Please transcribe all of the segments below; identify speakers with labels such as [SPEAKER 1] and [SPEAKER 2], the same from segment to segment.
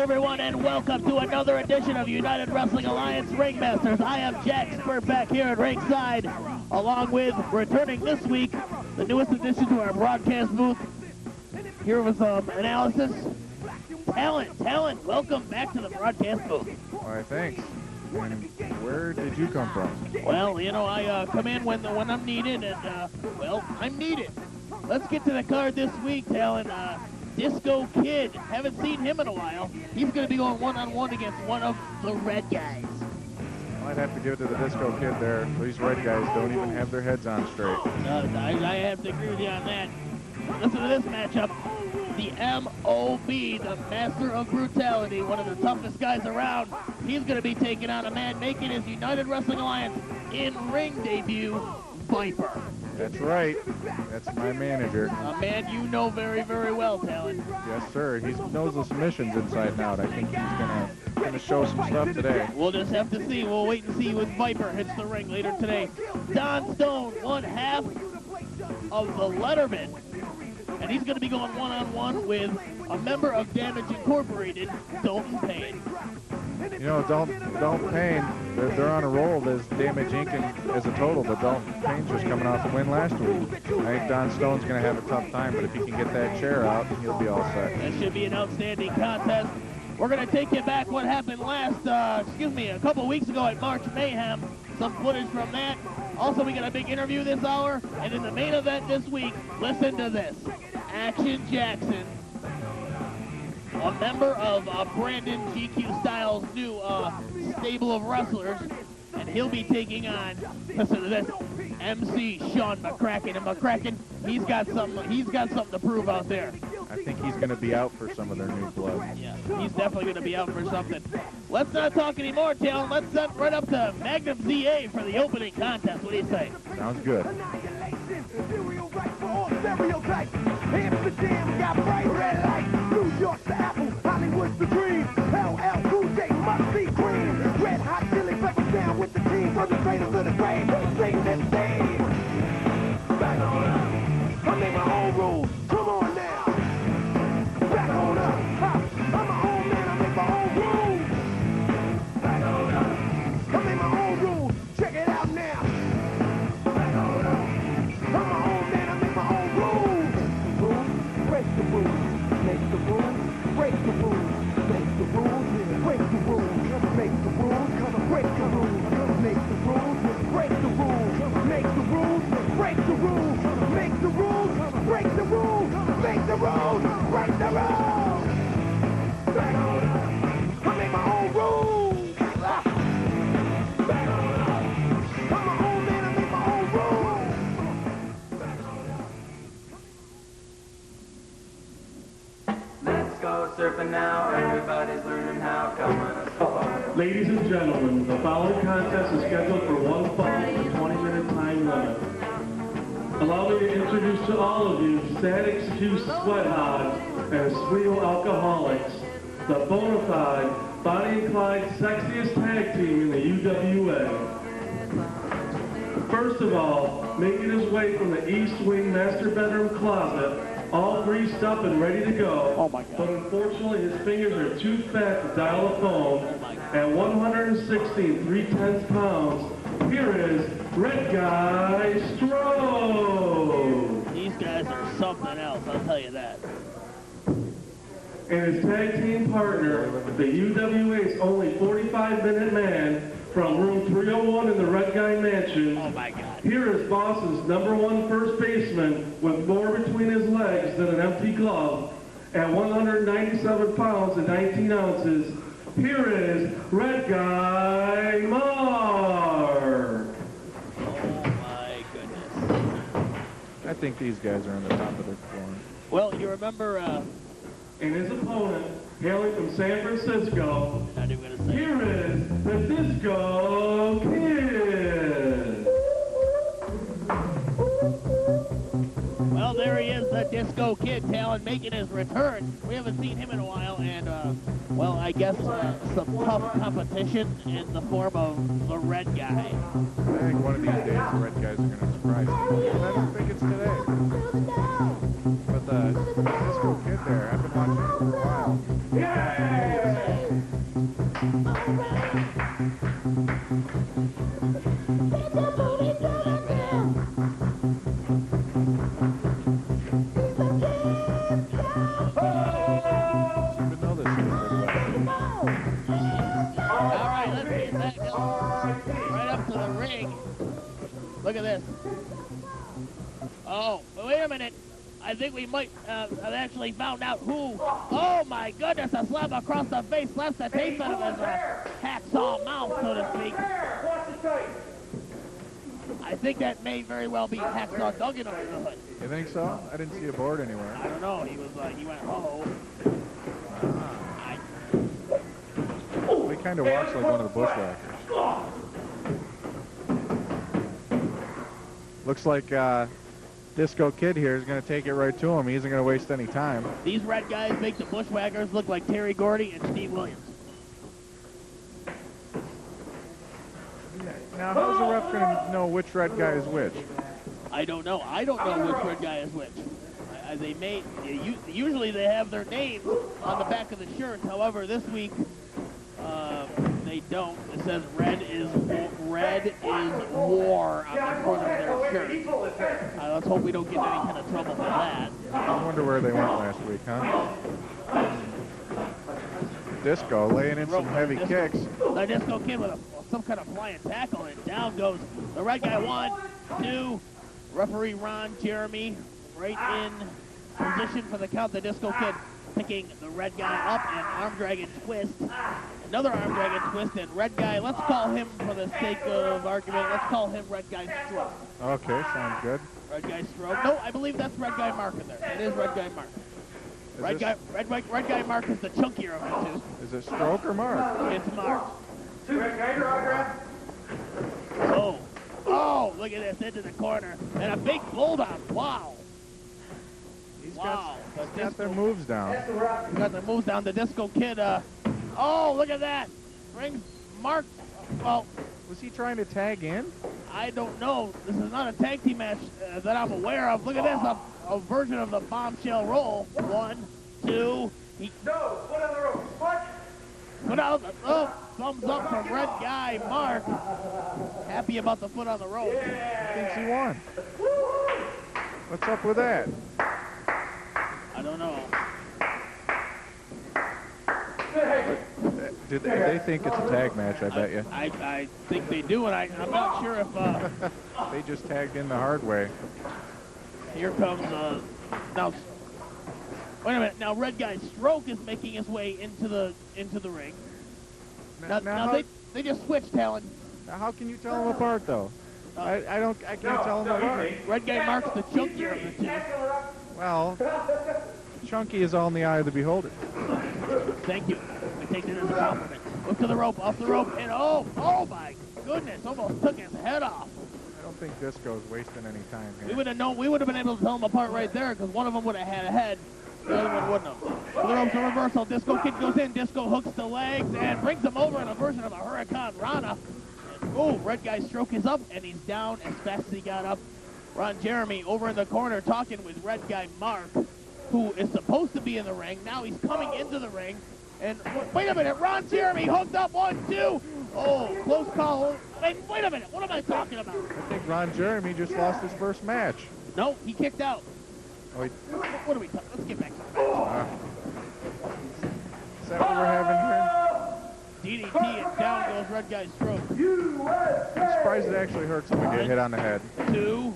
[SPEAKER 1] everyone, and welcome to another edition of United Wrestling Alliance Ringmasters. I am Jack Spurtback here at ringside, along with, returning this week, the newest addition to our broadcast booth. Here with some analysis, Talon, welcome back to the broadcast booth.
[SPEAKER 2] All right, thanks. And where did you come from?
[SPEAKER 1] Well, you know, I come in when I'm needed, and, well, I'm needed. Let's get to the card this week, Talon. Disco Kid, haven't seen him in a while. He's going to be going one-on-one against one of the red guys.
[SPEAKER 2] I'd have to give it to the Disco Kid there. These red guys don't even have their heads on straight.
[SPEAKER 1] I have to agree with you on that. Listen to this matchup. The M.O.B., the Master of Brutality, one of the toughest guys around. He's going to be taking on a man making his United Wrestling Alliance in-ring debut, Viper.
[SPEAKER 2] That's right. That's my manager.
[SPEAKER 1] A man you know very, very well, Talon.
[SPEAKER 2] Yes, sir. He knows the submissions inside and out. I think he's gonna show some stuff today.
[SPEAKER 1] We'll just have to see. We'll wait and see when Viper hits the ring later today. Don Stone, one half of the Letterman. And he's going to be going one-on-one with a member of Damage Incorporated, Dalton Payne.
[SPEAKER 2] You know, Dalton Payne, they're on a roll as Damage Inc. as a total, but Dalton Payne's just coming off a win last week. I think Don Stone's going to have a tough time, but if he can get that chair out, he'll be all set.
[SPEAKER 1] That should be an outstanding contest. We're going to take you back what happened a couple weeks ago at March Mayhem. Some footage from that. Also, we got a big interview this hour, and in the main event this week, listen to this. Action Jackson, a member of Brandon GQ Styles' new stable of wrestlers, and he'll be taking on, listen to this, MC Shawn McCracken. And McCracken, he's got something to prove out there.
[SPEAKER 2] I think he's going to be out for some of their new blood.
[SPEAKER 1] Yeah, he's definitely going to be out for something. Let's not talk anymore, Talon. Let's set right up to Magnum ZA for the opening contest. What do you say?
[SPEAKER 2] Sounds good.
[SPEAKER 3] Amsterdam got bright red lights. New York's the apple, Hollywood's the dream. LL Cool J must be green. Red hot chili peppers down with the team. From the cradle to the grave, sing this theme. Back on up, I make my own rules. Come on now. Back on up, ha. I'm my own man, I make my own rules. Back on up, I make my own rules. Check it out now. Back on up, I'm my own man, I make my own rules. Break the rules, make the rules, break the rules, make the rules, break the rules, make the rules, break the rules, make the rules, break the rules, make the rules, break the rules, make the rules, break the rules, make the rules, break the rules. Back on up, I make my own rules. Back on up, I'm my own man, I make my own rules.
[SPEAKER 4] Let's go surfing now, everybody's learning how, come on.
[SPEAKER 5] Ladies and gentlemen, the following contest is scheduled for one fall with a 20-minute time limit. Allow me to introduce to all of you Static Q Sweat Hogs and Squeal Alcoholics, the bona fide Bonnie and Clyde sexiest tag team in the UWA. First of all, making his way from the East Wing master bedroom closet, all greased up and ready to go.
[SPEAKER 1] Oh my God.
[SPEAKER 5] But unfortunately, his fingers are too fat to dial a phone. At 116 3/10 pounds, here is Red Guy Strode.
[SPEAKER 1] These guys are something else, I'll tell you that.
[SPEAKER 5] And his tag team partner, the UWA's only 45-minute man from room 301 in the Red Guy Mansion.
[SPEAKER 1] Oh my God.
[SPEAKER 5] Here is Boss's #1 first baseman with more between his legs than an empty glove. At 197 pounds and 19 ounces, here is Red Guy Mark.
[SPEAKER 1] Oh my goodness.
[SPEAKER 2] I think these guys are on the top of their form.
[SPEAKER 1] Well, you remember,
[SPEAKER 5] And his opponent, hailing from San Francisco,
[SPEAKER 1] not even gonna say.
[SPEAKER 5] here is the Disco Kid.
[SPEAKER 1] Well, there he is, the Disco Kid, Talon, making his return. We haven't seen him in a while, and, well, I guess some tough competition in the form of the Red Guy.
[SPEAKER 2] I think one of these days the red guys are going to surprise people. And I don't think it's today. But the Disco Kid there, I've been watching him for a while. Even though this is
[SPEAKER 1] All right, let's get back up. Right up to the ring. Look at this. Oh, wait a minute. I think we might have actually found out who. Oh my goodness, a slap across the face, slaps the taste out of his hacksaw mouth, so to speak. I think that may very well be Hacksaw Duggan under the hood.
[SPEAKER 2] You think so? I didn't see a board anywhere.
[SPEAKER 1] I don't know. He was like, he went, oh.
[SPEAKER 2] He kind of walks like one of the bushwhackers. Looks like Disco Kid here is going to take it right to him. He isn't going to waste any time.
[SPEAKER 1] These red guys make the bushwhackers look like Terry Gordy and Steve Williams.
[SPEAKER 2] Now, how's the ref going to know which red guy is which?
[SPEAKER 1] I don't know. I don't know which red guy is which. They may usually they have their names on the back of the shirt. However, this week they don't. It says red is war on the front of their shirt. Let's hope we don't get any kind of trouble for that.
[SPEAKER 2] I wonder where they went last week, huh? Disco laying in some heavy kicks.
[SPEAKER 1] The Disco Kid with some kind of flying tackle, and down goes the red guy. 1, 2. Referee Ron Jeremy right in position for the count. The Disco Kid picking the red guy up and arm drag and twist. Another arm drag and twist, and red guy, let's call him, for the sake of argument, let's call him red guy Stroke.
[SPEAKER 2] Okay, sounds good.
[SPEAKER 1] Red guy Stroke. No, I believe that's red guy Mark in there. It is red guy Mark. Red guy Mark is the chunkier of the two.
[SPEAKER 2] Is it Stroke or Mark?
[SPEAKER 1] It's Mark. Oh, look at this, into the corner. And a big bulldog. Wow.
[SPEAKER 2] He's got their moves down.
[SPEAKER 1] Got the moves down. The Disco Kid, oh, look at that. Brings Mark, well.
[SPEAKER 2] Was he trying to tag in?
[SPEAKER 1] I don't know. This is not a tag team match that I'm aware of. Look at this, a version of the bombshell roll. 1, 2.
[SPEAKER 3] No, foot on the rope. What?
[SPEAKER 1] Put out the thumbs up from red guy Mark. Happy about the foot on the rope.
[SPEAKER 2] He thinks he won. What's up with that?
[SPEAKER 1] I don't know.
[SPEAKER 2] Do they think it's a tag match, I bet you?
[SPEAKER 1] I think they do, and I'm not sure if...
[SPEAKER 2] They just tagged in the hard way.
[SPEAKER 1] Here comes... now, wait a minute. Now, red guy Stroke is making his way into the ring. Now they just switched, Talon.
[SPEAKER 2] Now how can you tell them apart, though? I can't tell them apart.
[SPEAKER 1] Red guy Mark's the chunkier of the two.
[SPEAKER 2] Well, chunky is all in the eye of the beholder.
[SPEAKER 1] Thank you. I take that as a compliment. Look to the rope, off the rope, and oh my goodness, almost took his head off.
[SPEAKER 2] I don't think Disco's wasting any time here.
[SPEAKER 1] We would have known. We would have been able to tell them apart right there, because one of them would have had a head. The other one wouldn't have. To the ropes, a reversal. Disco Kid goes in. Disco hooks the legs and brings him over in a version of a Hurricane Rana. Oh, red guy Stroke is up, and he's down as fast as he got up. Ron Jeremy over in the corner talking with red guy Mark, who is supposed to be in the ring. Now he's coming into the ring. And wait a minute, Ron Jeremy hooked up. 1, 2. Oh, close call. Wait a minute. What am I talking about?
[SPEAKER 2] I think Ron Jeremy just lost his first match.
[SPEAKER 1] No, he kicked out.
[SPEAKER 2] Oh,
[SPEAKER 1] What are we talking? Let's get back to the match.
[SPEAKER 2] Is that what we're having here?
[SPEAKER 1] DDT and down goes red guy Stroke.
[SPEAKER 2] I'm surprised it actually hurts him to get hit on the head.
[SPEAKER 1] 2.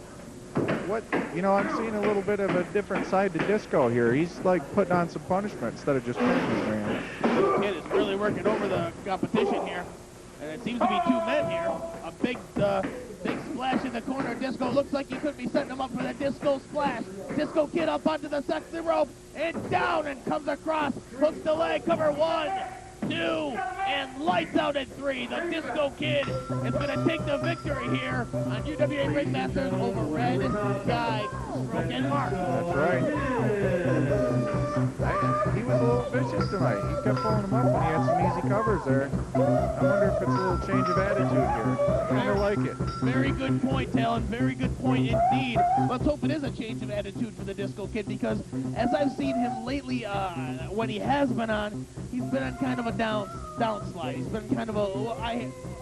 [SPEAKER 2] What? You know, I'm seeing a little bit of a different side to Disco here. He's like putting on some punishment instead of just pinning his man.
[SPEAKER 1] This kid is really working over the competition here. And it seems to be 2 men here. A big splash in the corner. Disco looks like he could be setting him up for the Disco splash. Disco Kid up onto the sexy rope and down and comes across. Hooks the leg. Cover 1, 2, and lights out at 3. The Disco Kid is going to take the victory here on UWA Ringmasters over red guy Stroke and Mark.
[SPEAKER 2] That's right. He was a little vicious tonight. He kept pulling him up and he had some easy covers there. I wonder if it's a little change of attitude here. I kind of like it.
[SPEAKER 1] Very good point, Talon. Very good point indeed. Let's hope it is a change of attitude for the Disco Kid, because as I've seen him lately, when he has been on, he's been on kind of a downslide. He's been kind of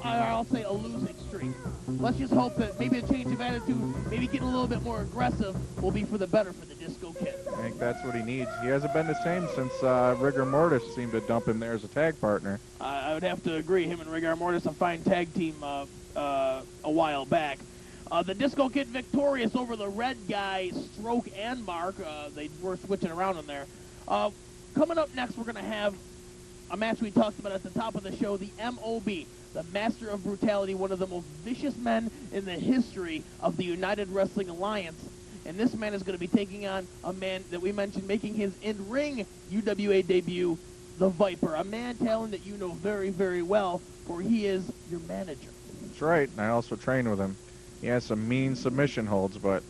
[SPEAKER 1] I'll say a losing streak. Let's just hope that maybe a change of attitude, maybe getting a little bit more aggressive, will be for the better for the Disco Kid.
[SPEAKER 2] I think that's what he needs. He hasn't been the same since Rigor Mortis seemed to dump him there as a tag partner.
[SPEAKER 1] I would have to agree. Him and Rigor Mortis, a fine tag team a while back. The Disco Kid victorious over the red guy, Stroke and Mark. They were switching around in there. Coming up next, we're going to have a match we talked about at the top of the show, the MOB, the Master of Brutality, one of the most vicious men in the history of the United Wrestling Alliance. And this man is going to be taking on a man that we mentioned making his in-ring UWA debut, the Viper, a man, Talon, that you know very, very well, for he is your manager.
[SPEAKER 2] That's right, and I also train with him. He has some mean submission holds, but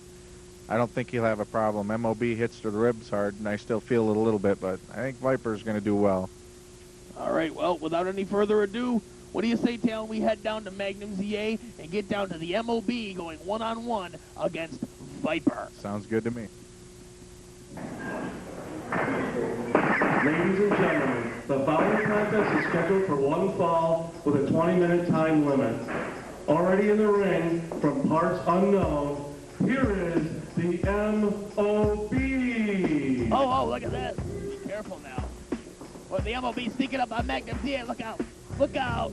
[SPEAKER 2] I don't think he'll have a problem. MOB hits to the ribs hard, and I still feel it a little bit, but I think Viper's going to do well.
[SPEAKER 1] All right, well, without any further ado, what do you say, Talon? We head down to Magnum, ZA, and get down to the MOB going one-on-one against Viper.
[SPEAKER 2] Sounds good to me.
[SPEAKER 5] Ladies and gentlemen, the following contest is scheduled for one fall with a 20-minute time limit. Already in the ring, from parts unknown, here is the MOB.
[SPEAKER 1] Oh, look at that. Be careful now. Well, the MOB sneaking up on Magnum ZA. Look out. Look out.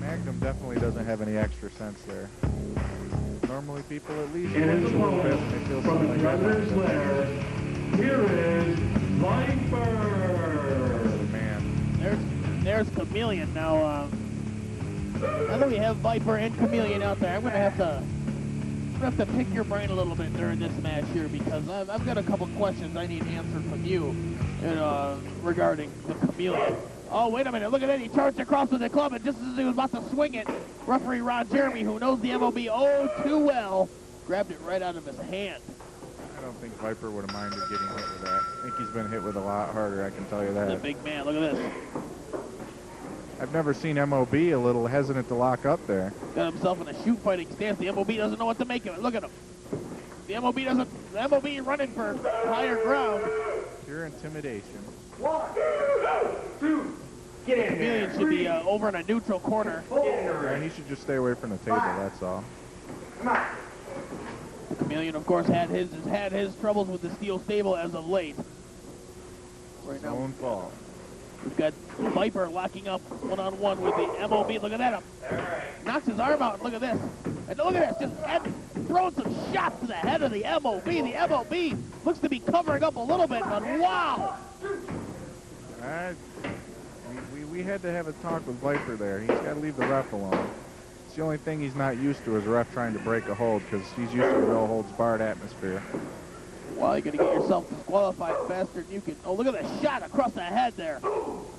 [SPEAKER 2] Magnum definitely doesn't have any extra sense there. Normally people at least
[SPEAKER 5] And
[SPEAKER 2] lose
[SPEAKER 5] his
[SPEAKER 2] a little bit
[SPEAKER 5] opponent
[SPEAKER 2] when they feel
[SPEAKER 5] from
[SPEAKER 2] something
[SPEAKER 5] the
[SPEAKER 2] like that.
[SPEAKER 5] Thunder's Lair, here is Viper.
[SPEAKER 2] Man,
[SPEAKER 1] There's Chameleon. Now that we have Viper and Chameleon out there, I'm gonna have to pick your brain a little bit during this match here, because I've got a couple questions I need answered from you regarding the Chameleon. Oh, wait a minute, look at that, he charged across with the club, and just as he was about to swing it, referee Ron Jeremy, who knows the MOB oh too well, grabbed it right out of his hand.
[SPEAKER 2] I don't think Viper would have minded getting hit with that. I think he's been hit with a lot harder, I can tell you
[SPEAKER 1] The
[SPEAKER 2] that.
[SPEAKER 1] big man, look at this.
[SPEAKER 2] I've never seen MOB a little hesitant to lock up there.
[SPEAKER 1] Got himself in a shoot fighting stance. The MOB doesn't know what to make of it. Look at him. The MOB running for higher ground.
[SPEAKER 2] Pure intimidation.
[SPEAKER 3] 1, 2, get in
[SPEAKER 1] Chameleon
[SPEAKER 3] there.
[SPEAKER 1] should be over in a neutral corner.
[SPEAKER 3] Get in the
[SPEAKER 2] Yeah,
[SPEAKER 3] ring.
[SPEAKER 2] he should just stay away from the table, that's all.
[SPEAKER 3] Come on.
[SPEAKER 1] Chameleon, of course, has had his troubles with the steel stable as of late. Right now,
[SPEAKER 2] Own fault.
[SPEAKER 1] we've got Viper locking up one-on-one with the MOB. Look at that. Knocks his arm out. Look at this. And look at this. Just throwing some shots to the head of the MOB. The MOB looks to be covering up a little bit, but wow.
[SPEAKER 2] We had to have a talk with Viper there. He's got to leave the ref alone. It's the only thing he's not used to is a ref trying to break a hold, because he's used to a no holds barred atmosphere.
[SPEAKER 1] Well, you're going to get yourself disqualified faster than you can. Oh, look at that shot across the head there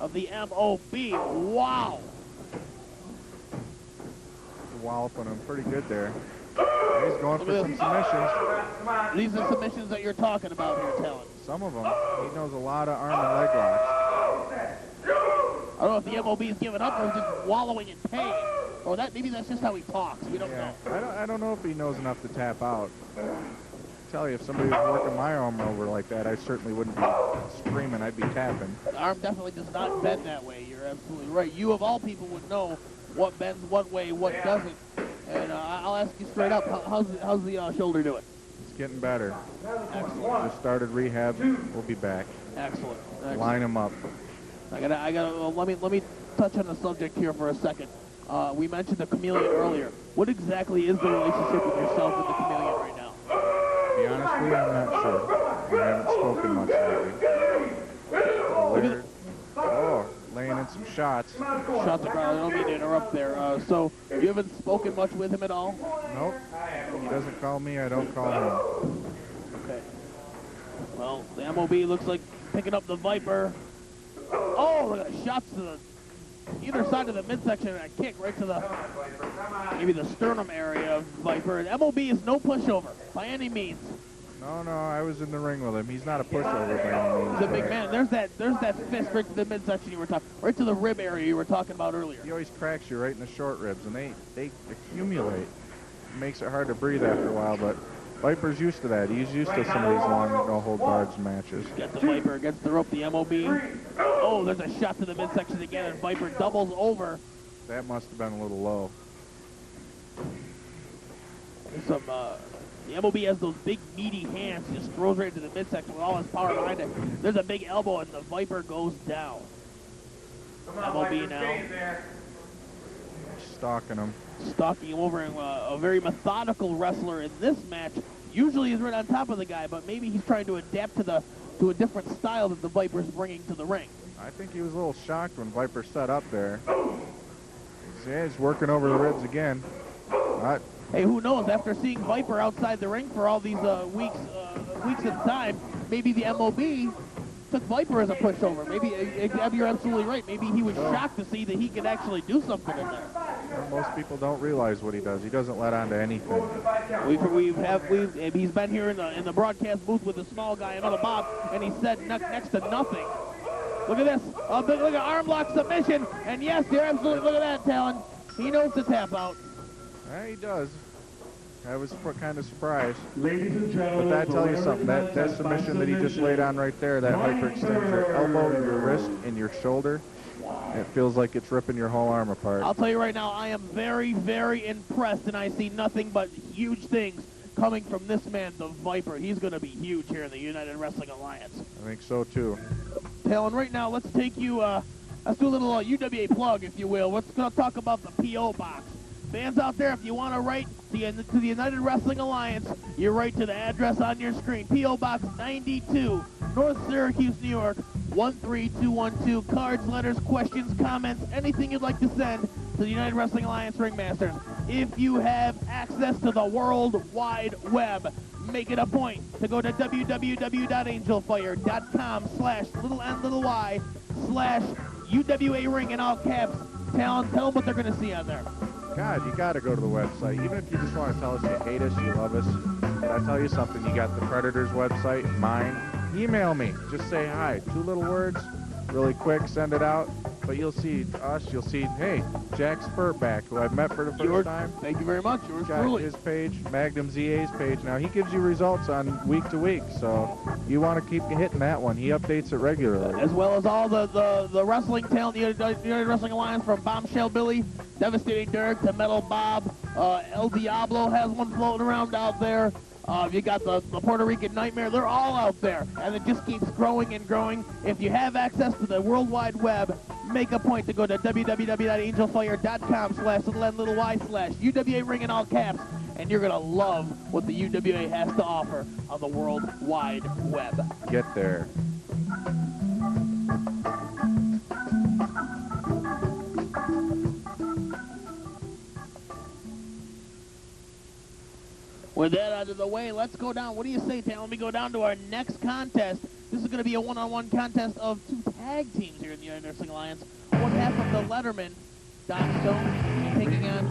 [SPEAKER 1] of the MOB. Wow.
[SPEAKER 2] Walloping him pretty good there. He's going for some submissions.
[SPEAKER 1] These are submissions that you're talking about here, Talon.
[SPEAKER 2] Some of them. He knows a lot of arm and leg locks.
[SPEAKER 1] I don't know if the MOB is giving up or just wallowing in pain. Or maybe that's just how he talks. We don't know.
[SPEAKER 2] I don't know if he knows enough to tap out. I tell you, if somebody was working my arm over like that, I certainly wouldn't be screaming. I'd be tapping.
[SPEAKER 1] The arm definitely does not bend that way. You're absolutely right. You, of all people, would know what bends one way, what doesn't. And I'll ask you straight up, how's the shoulder doing?
[SPEAKER 2] It's getting better.
[SPEAKER 1] Excellent.
[SPEAKER 2] Just started rehab. We'll be back.
[SPEAKER 1] Excellent.
[SPEAKER 2] Line him up.
[SPEAKER 1] I gotta. Let me touch on the subject here for a second. We mentioned the Chameleon earlier. What exactly is the relationship with yourself and the Chameleon right now?
[SPEAKER 2] To be honestly, I'm not sure. I haven't spoken much lately. Laying in some shots.
[SPEAKER 1] Shots across. I don't mean to interrupt there. So you haven't spoken much with him at all?
[SPEAKER 2] Nope. He doesn't call me, I don't call him.
[SPEAKER 1] Okay. Well, the MOB looks like picking up the Viper. Oh, look at the shots to either side of the midsection and a kick right to maybe the sternum area of Viper. And MOB is no pushover by any means.
[SPEAKER 2] No, I was in the ring with him. He's not a pushover by any means.
[SPEAKER 1] He's a big man. There's that fist right to the midsection you were talking, right to the rib area you were talking about earlier.
[SPEAKER 2] He always cracks you right in the short ribs, and they accumulate. It makes it hard to breathe after a while, but Viper's used to that. He's used to some of these long no-hold-barred matches.
[SPEAKER 1] Gets the Viper against the rope, the MOB. Oh, there's a shot to the midsection again, and Viper doubles over.
[SPEAKER 2] That must have been a little low.
[SPEAKER 1] There's some, the MOB has those big, meaty hands. He just throws right into the midsection with all his power behind it. There's a big elbow, and the Viper goes down. MOB now.
[SPEAKER 2] Stalking him.
[SPEAKER 1] Stalking him over, and a very methodical wrestler in this match. Usually he's right on top of the guy, but maybe he's trying to adapt to a different style that the Viper's bringing to the ring.
[SPEAKER 2] I think he was a little shocked when Viper set up there. He's working over the ribs again.
[SPEAKER 1] Hey, who knows? After seeing Viper outside the ring for all these weeks at a time, maybe the MOB took Viper as a pushover. Maybe, you're absolutely right. Maybe he was shocked to see that he could actually do something in there.
[SPEAKER 2] Most people don't realize what he does. He doesn't let on to anything.
[SPEAKER 1] He's been here in the broadcast booth with a small guy, another Bob, and he said next to nothing. Look at this. Look at arm lock submission. And yes, you're absolutely, look at that, Talon. He knows to tap out.
[SPEAKER 2] Yeah, he does. I was kind of surprised.
[SPEAKER 5] Ladies and gentlemen,
[SPEAKER 2] But that tells you something. That submission that he just laid on right there, that hyperextends your elbow, your wrist, and your shoulder. It feels like it's ripping your whole arm apart.
[SPEAKER 1] I'll tell you right now, I am very, very impressed, and I see nothing but huge things coming from this man, the Viper. He's going to be huge here in the United Wrestling Alliance.
[SPEAKER 2] I think so, too.
[SPEAKER 1] Talon, right now, let's take you, let's do a little UWA plug, if you will. Let's talk about the P.O. Box. Fans out there, if you want to write to the United Wrestling Alliance, you write to the address on your screen. P.O. Box 92, North Syracuse, New York, 13212. Cards, letters, questions, comments, anything you'd like to send to the United Wrestling Alliance Ringmasters. If you have access to the World Wide Web, make it a point to go to www.angelfire.com/y/UWA Ring in all caps. Talon, tell them what they're going to see on there.
[SPEAKER 2] God, you got to go to the website. Even if you just want to tell us you hate us, you love us. But I tell you something, you got the Predators website, mine. Email me. Just say hi. 2 little words, really quick, send it out. But you'll see us, you'll see, hey, Jack Spurtback, who I've met for the first time.
[SPEAKER 1] Thank you very much. Yours
[SPEAKER 2] Got
[SPEAKER 1] truly.
[SPEAKER 2] his page, Magnum ZA's page. Now, he gives you results on week to week, so you want to keep hitting that one. He updates it regularly.
[SPEAKER 1] As well as all the wrestling talent, the United Wrestling Alliance, from Bombshell Billy, Devastating Derek, to Metal Bob. El Diablo has one floating around out there. You got the Puerto Rican Nightmare. They're all out there, and it just keeps growing and growing. If you have access to the World Wide Web, make a point to go to www.angelfire.com/y/UWA Ring in all caps, and you're going to love what the UWA has to offer on the World Wide Web.
[SPEAKER 2] Get there.
[SPEAKER 1] With that out of the way, let's go down. What do you say, Talon? Let me go down to our next contest. This is going to be a one-on-one contest of 2 tag teams here in the United Wrestling Alliance. One half of the Letterman, Don Stone, taking on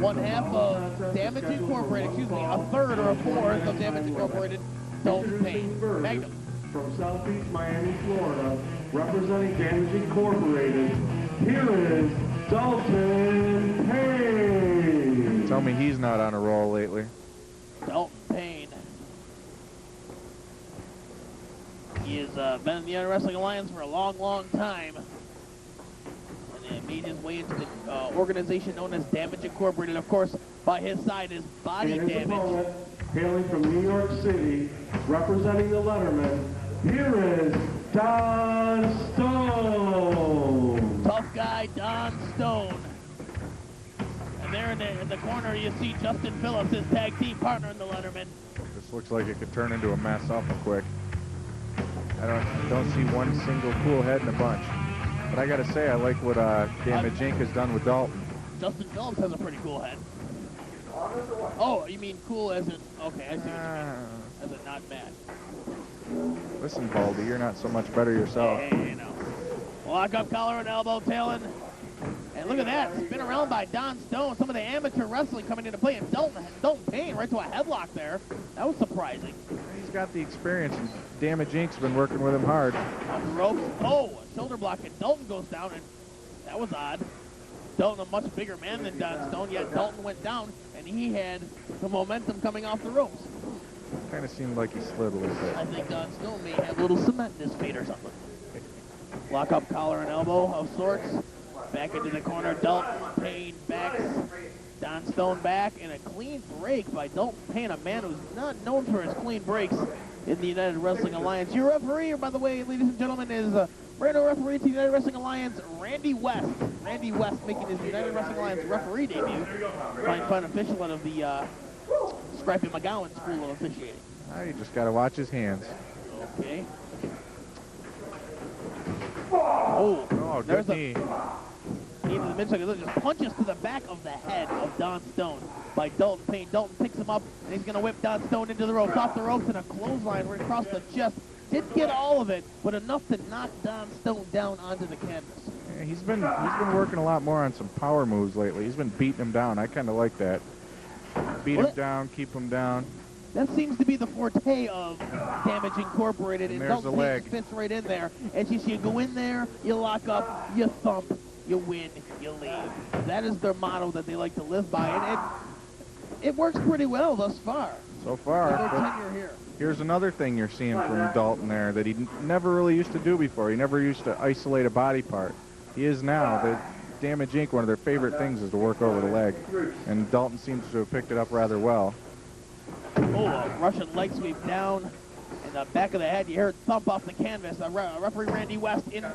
[SPEAKER 1] one half of Damage Incorporated, excuse me, a third or a fourth of Damage Incorporated, Dalton Payne. Magnum.
[SPEAKER 5] From Southeast Miami, Florida, representing Damage Incorporated, here is Dalton Payne.
[SPEAKER 2] Tell me he's not on a roll lately.
[SPEAKER 1] Dalton Payne. He has been in the United Wrestling Alliance for a long, long time. And made his way into the organization known as Damage Incorporated. Of course, by his side is Body
[SPEAKER 5] And his
[SPEAKER 1] Damage.
[SPEAKER 5] opponent, hailing from New York City, representing the Letterman, here is Don Stone.
[SPEAKER 1] Tough guy, Don Stone. And there in the corner, you see Justin Phillips, his tag team partner in the Letterman.
[SPEAKER 2] This looks like it could turn into a mess awful quick. I don't see one single cool head in the bunch. But I gotta say, I like what Damage Inc. has done with Dalton.
[SPEAKER 1] Justin Phillips has a pretty cool head. Oh, you mean cool as in, okay, I see what you mean. As in not mad.
[SPEAKER 2] Listen, Baldy, you're not so much better yourself.
[SPEAKER 1] Hey, you know. Lock up collar and elbow, Talon. And look at that, spin around by Don Stone. Some of the amateur wrestling coming into play. And Dalton Payne right to a headlock there. That was surprising.
[SPEAKER 2] He's got the experience, and Damage Inc.'s been working with him hard.
[SPEAKER 1] On the ropes. Oh, a shoulder block, and Dalton goes down, and that was odd. Dalton, a much bigger man than Don Stone, yet Dalton went down, and he had the momentum coming off the ropes.
[SPEAKER 2] Kind of seemed like he slid a little bit.
[SPEAKER 1] I think Don Stone may have a little cement in his feet or something. Lock up collar and elbow of sorts. Back into the corner. Dalton Payne backs Don Stone back, and a clean break by Dalton Payne, a man who's not known for his clean breaks in the United Wrestling Alliance. Your referee, by the way, ladies and gentlemen, is brand new referee to the United Wrestling Alliance, Randy West. Randy West making his United Wrestling Alliance referee debut. Fine official out of the Scrappy McGowan School of Officiating.
[SPEAKER 2] You just got to watch his hands.
[SPEAKER 1] Okay. Oh,
[SPEAKER 2] good knee.
[SPEAKER 1] Knee to the midsection. Just punches to the back of the head of Don Stone by Dalton Payne. Dalton picks him up, and he's going to whip Don Stone into the ropes. Off the ropes and a clothesline right across the chest. Didn't get all of it, but enough to knock Don Stone down onto the canvas.
[SPEAKER 2] Yeah, he's been working a lot more on some power moves lately. He's been beating him down. I kind of like that. Beat him down, keep him down.
[SPEAKER 1] That seems to be the forte of Damage Incorporated.
[SPEAKER 2] And
[SPEAKER 1] and
[SPEAKER 2] there's the leg.
[SPEAKER 1] Fits right in there. And you go in there, you lock up, you thump, you win, you leave. That is their motto that they like to live by. And it works pretty well thus far.
[SPEAKER 2] So far.
[SPEAKER 1] Their tenure here.
[SPEAKER 2] Here's another thing you're seeing from Dalton there that he never really used to do before. He never used to isolate a body part. He is now. The Damage Inc., one of their favorite things is to work over the leg. And Dalton seems to have picked it up rather well.
[SPEAKER 1] Oh, a Russian leg sweep down in the back of the head. You heard thump off the canvas. Referee Randy West in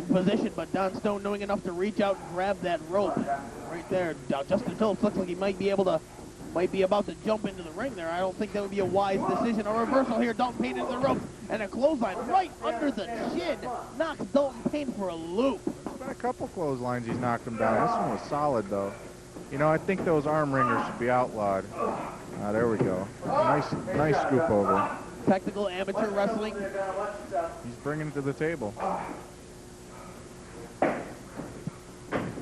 [SPEAKER 1] position, but Don Stone knowing enough to reach out and grab that rope right there. Justin Phillips looks like he might be about to jump into the ring there. I don't think that would be a wise decision. A reversal here. Dalton Payne into the ropes, and a clothesline right under the chin knocks Dalton Payne for a loop.
[SPEAKER 2] There's been a couple clotheslines he's knocked him down. This one was solid, though. You know, I think those arm ringers should be outlawed. There we go. Nice scoop over.
[SPEAKER 1] Technical amateur wrestling.
[SPEAKER 2] He's bringing it to the table.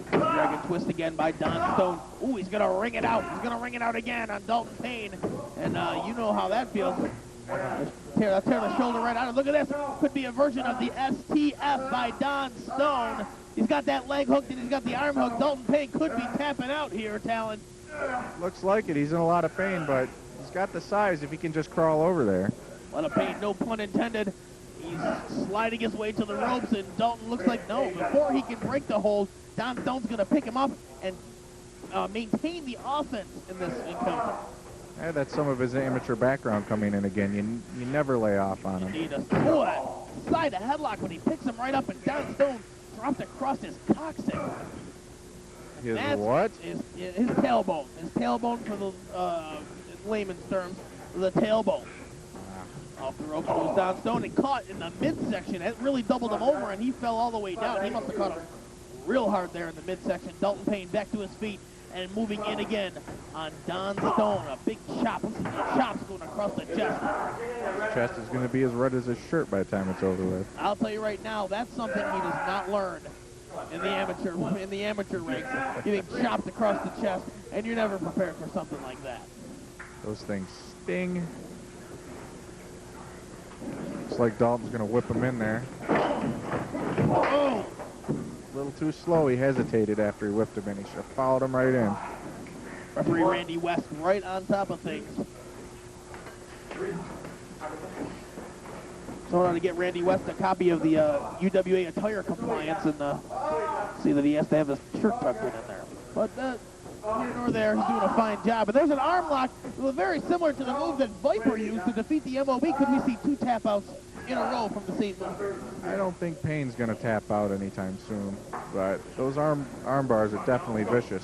[SPEAKER 1] Dragon twist again by Don Stone. Ooh, he's going to ring it out. He's going to ring it out again on Dalton Payne. And you know how that feels. Tear the shoulder right out. Look at this. Could be a version of the STF by Don Stone. He's got that leg hooked and he's got the arm hooked. Dalton Payne could be tapping out here, Talon.
[SPEAKER 2] Looks like it. He's in a lot of pain, but he's got the size if he can just crawl over there.
[SPEAKER 1] A lot of pain, no pun intended. He's sliding his way to the ropes, and Dalton looks like no. Before he can break the hold, Don Stone's going to pick him up and maintain the offense in this encounter.
[SPEAKER 2] Yeah, that's some of his amateur background coming in again. You never lay off on him.
[SPEAKER 1] Need a side headlock when he picks him right up, and Don Stone dropped across his coccyx.
[SPEAKER 2] His what?
[SPEAKER 1] His tailbone. His tailbone, for the in layman's terms, the tailbone. Off the ropes goes Don Stone and caught in the midsection. It really doubled him over, and he fell all the way down. He must have caught him real hard there in the midsection. Dalton Payne back to his feet and moving in again on Don Stone. A big chop. Listen to the chops going across the chest.
[SPEAKER 2] His chest is going to be as red as his shirt by the time it's over with.
[SPEAKER 1] I'll tell you right now, that's something he does not learn in the amateur ranks. Getting chopped across the chest, and you're never prepared for something like that.
[SPEAKER 2] Those things sting. Looks like Dalton's going to whip him in there.
[SPEAKER 1] Oh!
[SPEAKER 2] A little too slow. He hesitated after he whipped him in. He should have followed him right in.
[SPEAKER 1] Referee Randy West right on top of things. So on to get Randy West a copy of the UWA attire compliance and see that he has to have his shirt tucked in there. But here nor there, he's doing a fine job. But there's an arm lock very similar to the move that Viper used to defeat the MOB. Could we see 2 tap outs in a row from the same move?
[SPEAKER 2] I don't think Payne's going to tap out anytime soon, but those arm bars are definitely vicious.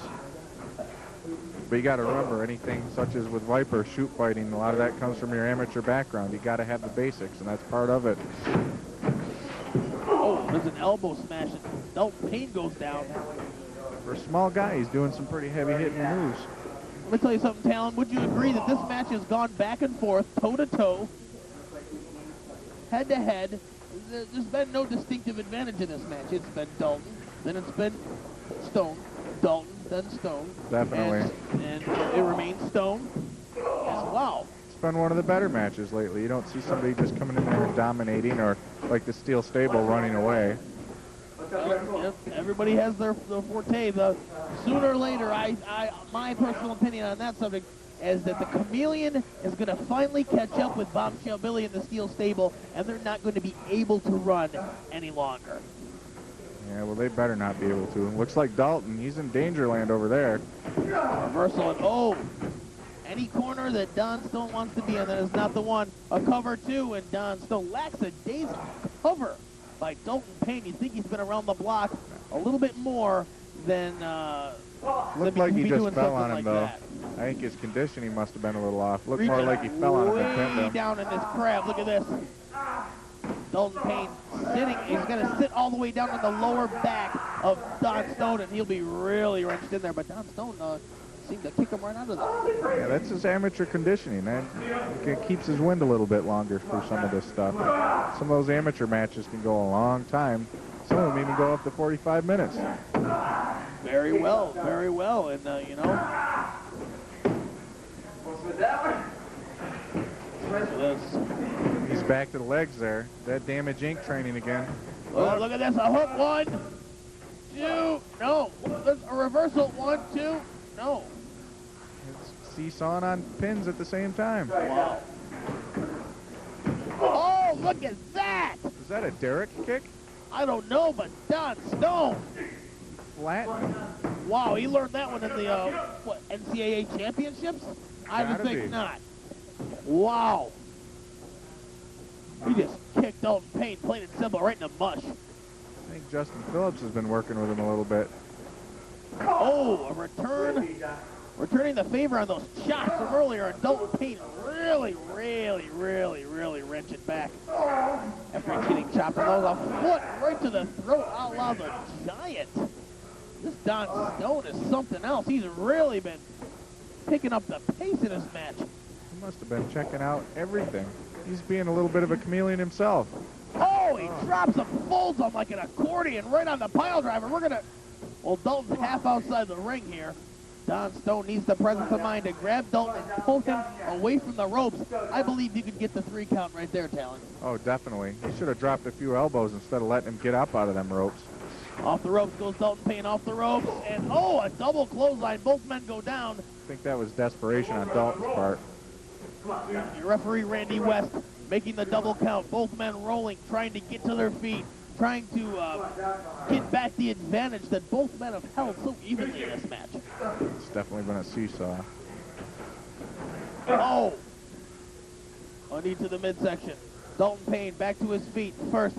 [SPEAKER 2] But you got to remember, anything such as with Viper, shoot fighting, a lot of that comes from your amateur background. You got to have the basics, and that's part of it.
[SPEAKER 1] Oh, there's an elbow smash, and Dalton Payne goes down.
[SPEAKER 2] For a small guy, he's doing some pretty heavy-hitting moves.
[SPEAKER 1] Let me tell you something, Talon. Would you agree that this match has gone back and forth, toe-to-toe, head-to-head? There's been no distinctive advantage in this match. It's been Dalton, then it's been Stone, Dalton, then Stone.
[SPEAKER 2] Definitely.
[SPEAKER 1] And it remains Stone. Wow.
[SPEAKER 2] It's been one of the better matches lately. You don't see somebody just coming in there and dominating, or like the Steel Stable running away.
[SPEAKER 1] Yep, everybody has their forte. Sooner or later, my personal opinion on that subject, is that the Chameleon is going to finally catch up with Bombshell Billy in the Steel Stable, and they're not going to be able to run any longer.
[SPEAKER 2] Yeah, well, they better not be able to. Looks like Dalton, he's in danger land over there.
[SPEAKER 1] Reversal and any corner that Don Stone wants to be in, that is not the one. A cover two, and Don Stone lacks a day's cover by Dalton Payne. You think he's been around the block a little bit more than
[SPEAKER 2] Looked like he just fell on him,
[SPEAKER 1] like
[SPEAKER 2] though.
[SPEAKER 1] that.
[SPEAKER 2] I think his conditioning must have been a little off. Looked more like he fell on him than pinned
[SPEAKER 1] Way
[SPEAKER 2] him.
[SPEAKER 1] down in this crab. Look at this. Dalton Payne sitting. He's going to sit all the way down in the lower back of Don Stone, and he'll be really wrenched in there. But Don Stone seemed to kick him right out of there.
[SPEAKER 2] Yeah, that's his amateur conditioning, man. It keeps his wind a little bit longer through some of this stuff. Some of those amateur matches can go a long time. Some of them even go up to 45 minutes.
[SPEAKER 1] Very well, very well. And, you know.
[SPEAKER 4] What's with that one?
[SPEAKER 2] He's back to the legs there. That Damage Inc. training again.
[SPEAKER 1] Look at this. A hook. 1, 2. No. There's a reversal. 1, 2. No.
[SPEAKER 2] It's seesawing on pins at the same time.
[SPEAKER 1] Wow. Oh, look at that.
[SPEAKER 2] Is that a Derrick kick?
[SPEAKER 1] I don't know, but Don Stone.
[SPEAKER 2] Flat?
[SPEAKER 1] Wow, he learned that one in the, NCAA championships? I would
[SPEAKER 2] Gotta
[SPEAKER 1] think
[SPEAKER 2] be.
[SPEAKER 1] not. Wow. He just kicked Dalton Payne, plain and simple, right in the mush.
[SPEAKER 2] I think Justin Phillips has been working with him a little bit.
[SPEAKER 1] Oh, a return. Returning the favor on those shots from earlier, and Dalton Payne really wrench it back. After getting chopped, and that was a foot right to the throat, a la the Giant. This Don Stone is something else. He's really been picking up the pace in this match.
[SPEAKER 2] He must have been checking out everything. He's being a little bit of a chameleon himself.
[SPEAKER 1] Oh, he drops him, folds him like an accordion right on the pile driver. Well, Dalton's half outside the ring here. Don Stone needs the presence of mind to grab Dalton and pull him away from the ropes. I believe you could get the 3 count right there, Talon.
[SPEAKER 2] Oh, definitely. He should have dropped a few elbows instead of letting him get up out of them ropes.
[SPEAKER 1] Off the ropes goes Dalton Payne, off the ropes, and a double clothesline. Both men go down.
[SPEAKER 2] I think that was desperation on Dalton's part.
[SPEAKER 1] Your referee, Randy West, making the double count. Both men rolling, trying to get to their feet, trying to get back the advantage that both men have held so evenly in this match.
[SPEAKER 2] It's definitely been a seesaw.
[SPEAKER 1] Oh! Knee to the midsection. Dalton Payne back to his feet. First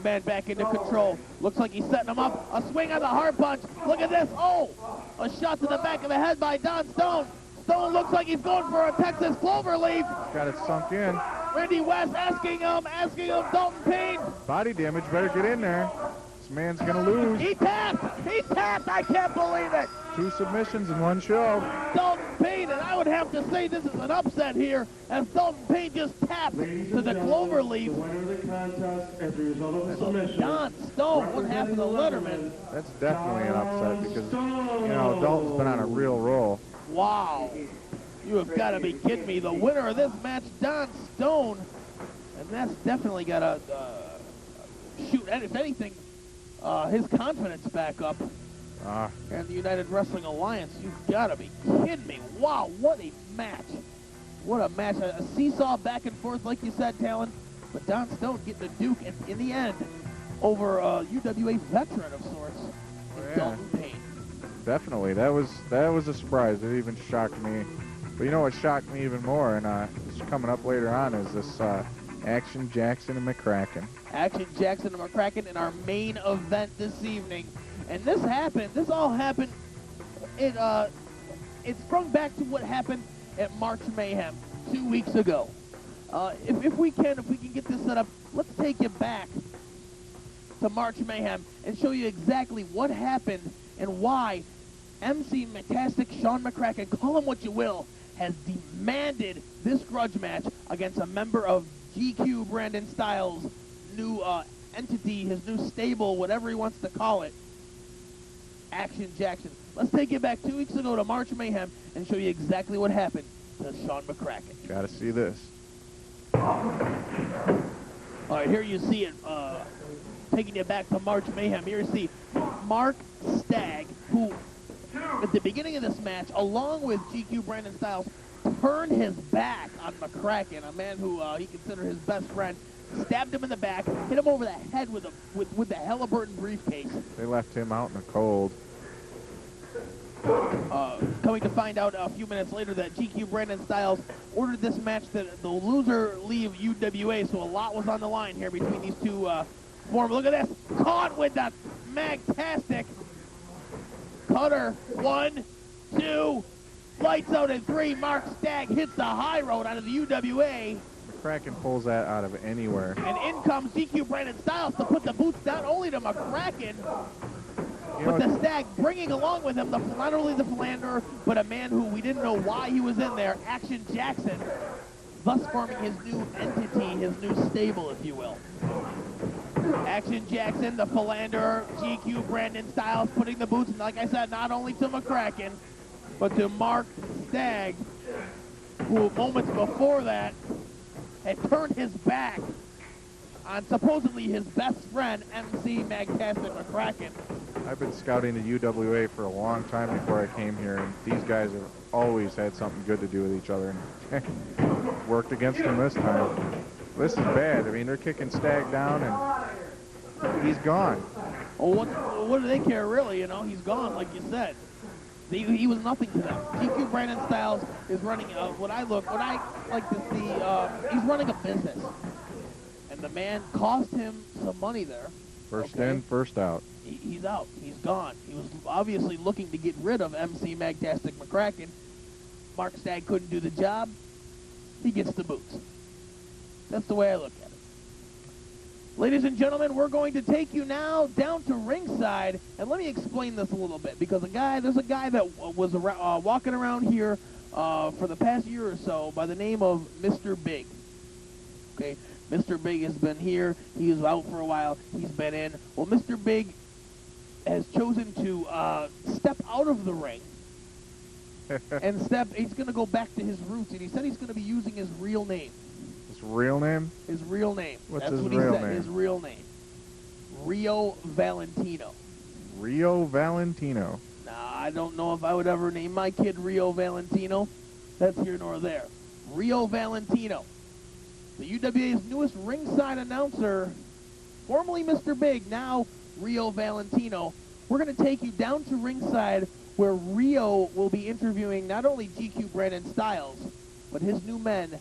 [SPEAKER 1] man back into control. Looks like he's setting him up. A swing on the hard punch. Look at this. Oh! A shot to the back of the head by Don Stone. Stone looks like he's going for a Texas Cloverleaf.
[SPEAKER 2] Got it sunk in.
[SPEAKER 1] Randy West asking him, Dalton Payne.
[SPEAKER 2] Body damage, better get in there. This man's gonna lose.
[SPEAKER 1] He tapped, I can't believe it.
[SPEAKER 2] 2 submissions in 1 show.
[SPEAKER 1] Dalton Payne, and I would have to say this is an upset here, as Dalton Payne just tapped to the
[SPEAKER 5] The
[SPEAKER 1] Cloverleaf.
[SPEAKER 5] winner of the contest as a result of the submission.
[SPEAKER 1] Don Stone, what happened to Letterman?
[SPEAKER 2] That's definitely an upset because, you know, Dalton's been on a real roll.
[SPEAKER 1] Wow. You have got to be kidding me. The winner of this match, Don Stone, and that's definitely got to shoot, if anything, his confidence back up. And the United Wrestling Alliance, you've got to be kidding me. Wow, what a match. What a match. A seesaw back and forth, like you said, Talon. But Don Stone getting the Duke in the end over a UWA veteran of sorts, Dalton Payne.
[SPEAKER 2] Definitely. That was a surprise. It even shocked me. But you know what shocked me even more, and this is coming up later on, is this Action Jackson and McCracken.
[SPEAKER 1] Action Jackson and McCracken in our main event this evening. And this all happened, it sprung back to what happened at March Mayhem 2 weeks ago. If we can get this set up, let's take you back to March Mayhem and show you exactly what happened and why MC McCastic, Shawn McCracken, call him what you will, has demanded this grudge match against a member of GQ Brandon Styles' new entity, his new stable, whatever he wants to call it, Action Jackson. Let's take you back 2 weeks ago to March Mayhem and show you exactly what happened to Shawn McCracken.
[SPEAKER 2] Gotta see this.
[SPEAKER 1] All right, here you see it, taking you back to March Mayhem. Here you see Mark Stagg, who at the beginning of this match, along with GQ Brandon Styles, turned his back on McCracken, a man who he considered his best friend, stabbed him in the back, hit him over the head with the Halliburton briefcase.
[SPEAKER 2] They left him out in the cold.
[SPEAKER 1] Coming to find out a few minutes later that GQ Brandon Styles ordered this match that the loser leave UWA, so a lot was on the line here between these two forms. Look at this, caught with the Magtastic cutter. 1, 2, lights out in 3. Mark Stagg hits the high road out of the UWA.
[SPEAKER 2] McCracken pulls that out of anywhere.
[SPEAKER 1] And in comes GQ Brandon Styles to put the boots not only to McCracken, but the Stag bringing along with him not only the philanderer, but a man who we didn't know why he was in there, Action Jackson, thus forming his new entity, his new stable, if you will. Action Jackson, the philanderer, GQ Brandon Styles putting the boots, like I said, not only to McCracken, but to Mark Stagg, who moments before that had turned his back on supposedly his best friend, MC Magtastic McCracken.
[SPEAKER 2] I've been scouting the UWA for a long time before I came here, and these guys have always had something good to do with each other, and worked against them this time. This is bad. I mean, they're kicking Stagg down, and he's gone.
[SPEAKER 1] Well, what do they care, really? You know, he's gone, like you said. He was nothing to them. GQ Brandon Styles is running what I like to see. He's running a business, and the man cost him some money there.
[SPEAKER 2] First in, first out.
[SPEAKER 1] He's out. He's gone. He was obviously looking to get rid of MC Magtastic McCracken. Mark Stagg couldn't do the job. He gets the boots. That's the way I look at it. Ladies and gentlemen, we're going to take you now down to ringside, and let me explain this a little bit, because there's a guy that was walking around here for the past year or so by the name of Mr. Big. Okay, Mr. Big has been here. He was out for a while. He's been in. Well, Mr. Big has chosen to step out of the ring and he's going to go back to his roots, and he said he's going to be using his real name.
[SPEAKER 2] His real name?
[SPEAKER 1] His real name.
[SPEAKER 2] What's
[SPEAKER 1] That's
[SPEAKER 2] his
[SPEAKER 1] what he
[SPEAKER 2] real
[SPEAKER 1] said,
[SPEAKER 2] name?
[SPEAKER 1] his real name. Rio Valentino.
[SPEAKER 2] Rio Valentino.
[SPEAKER 1] Nah, I don't know if I would ever name my kid Rio Valentino. That's here nor there. Rio Valentino. The UWA's newest ringside announcer, formerly Mr. Big, now Rio Valentino. We're going to take you down to ringside where Rio will be interviewing not only GQ Brandon Styles, but his new men,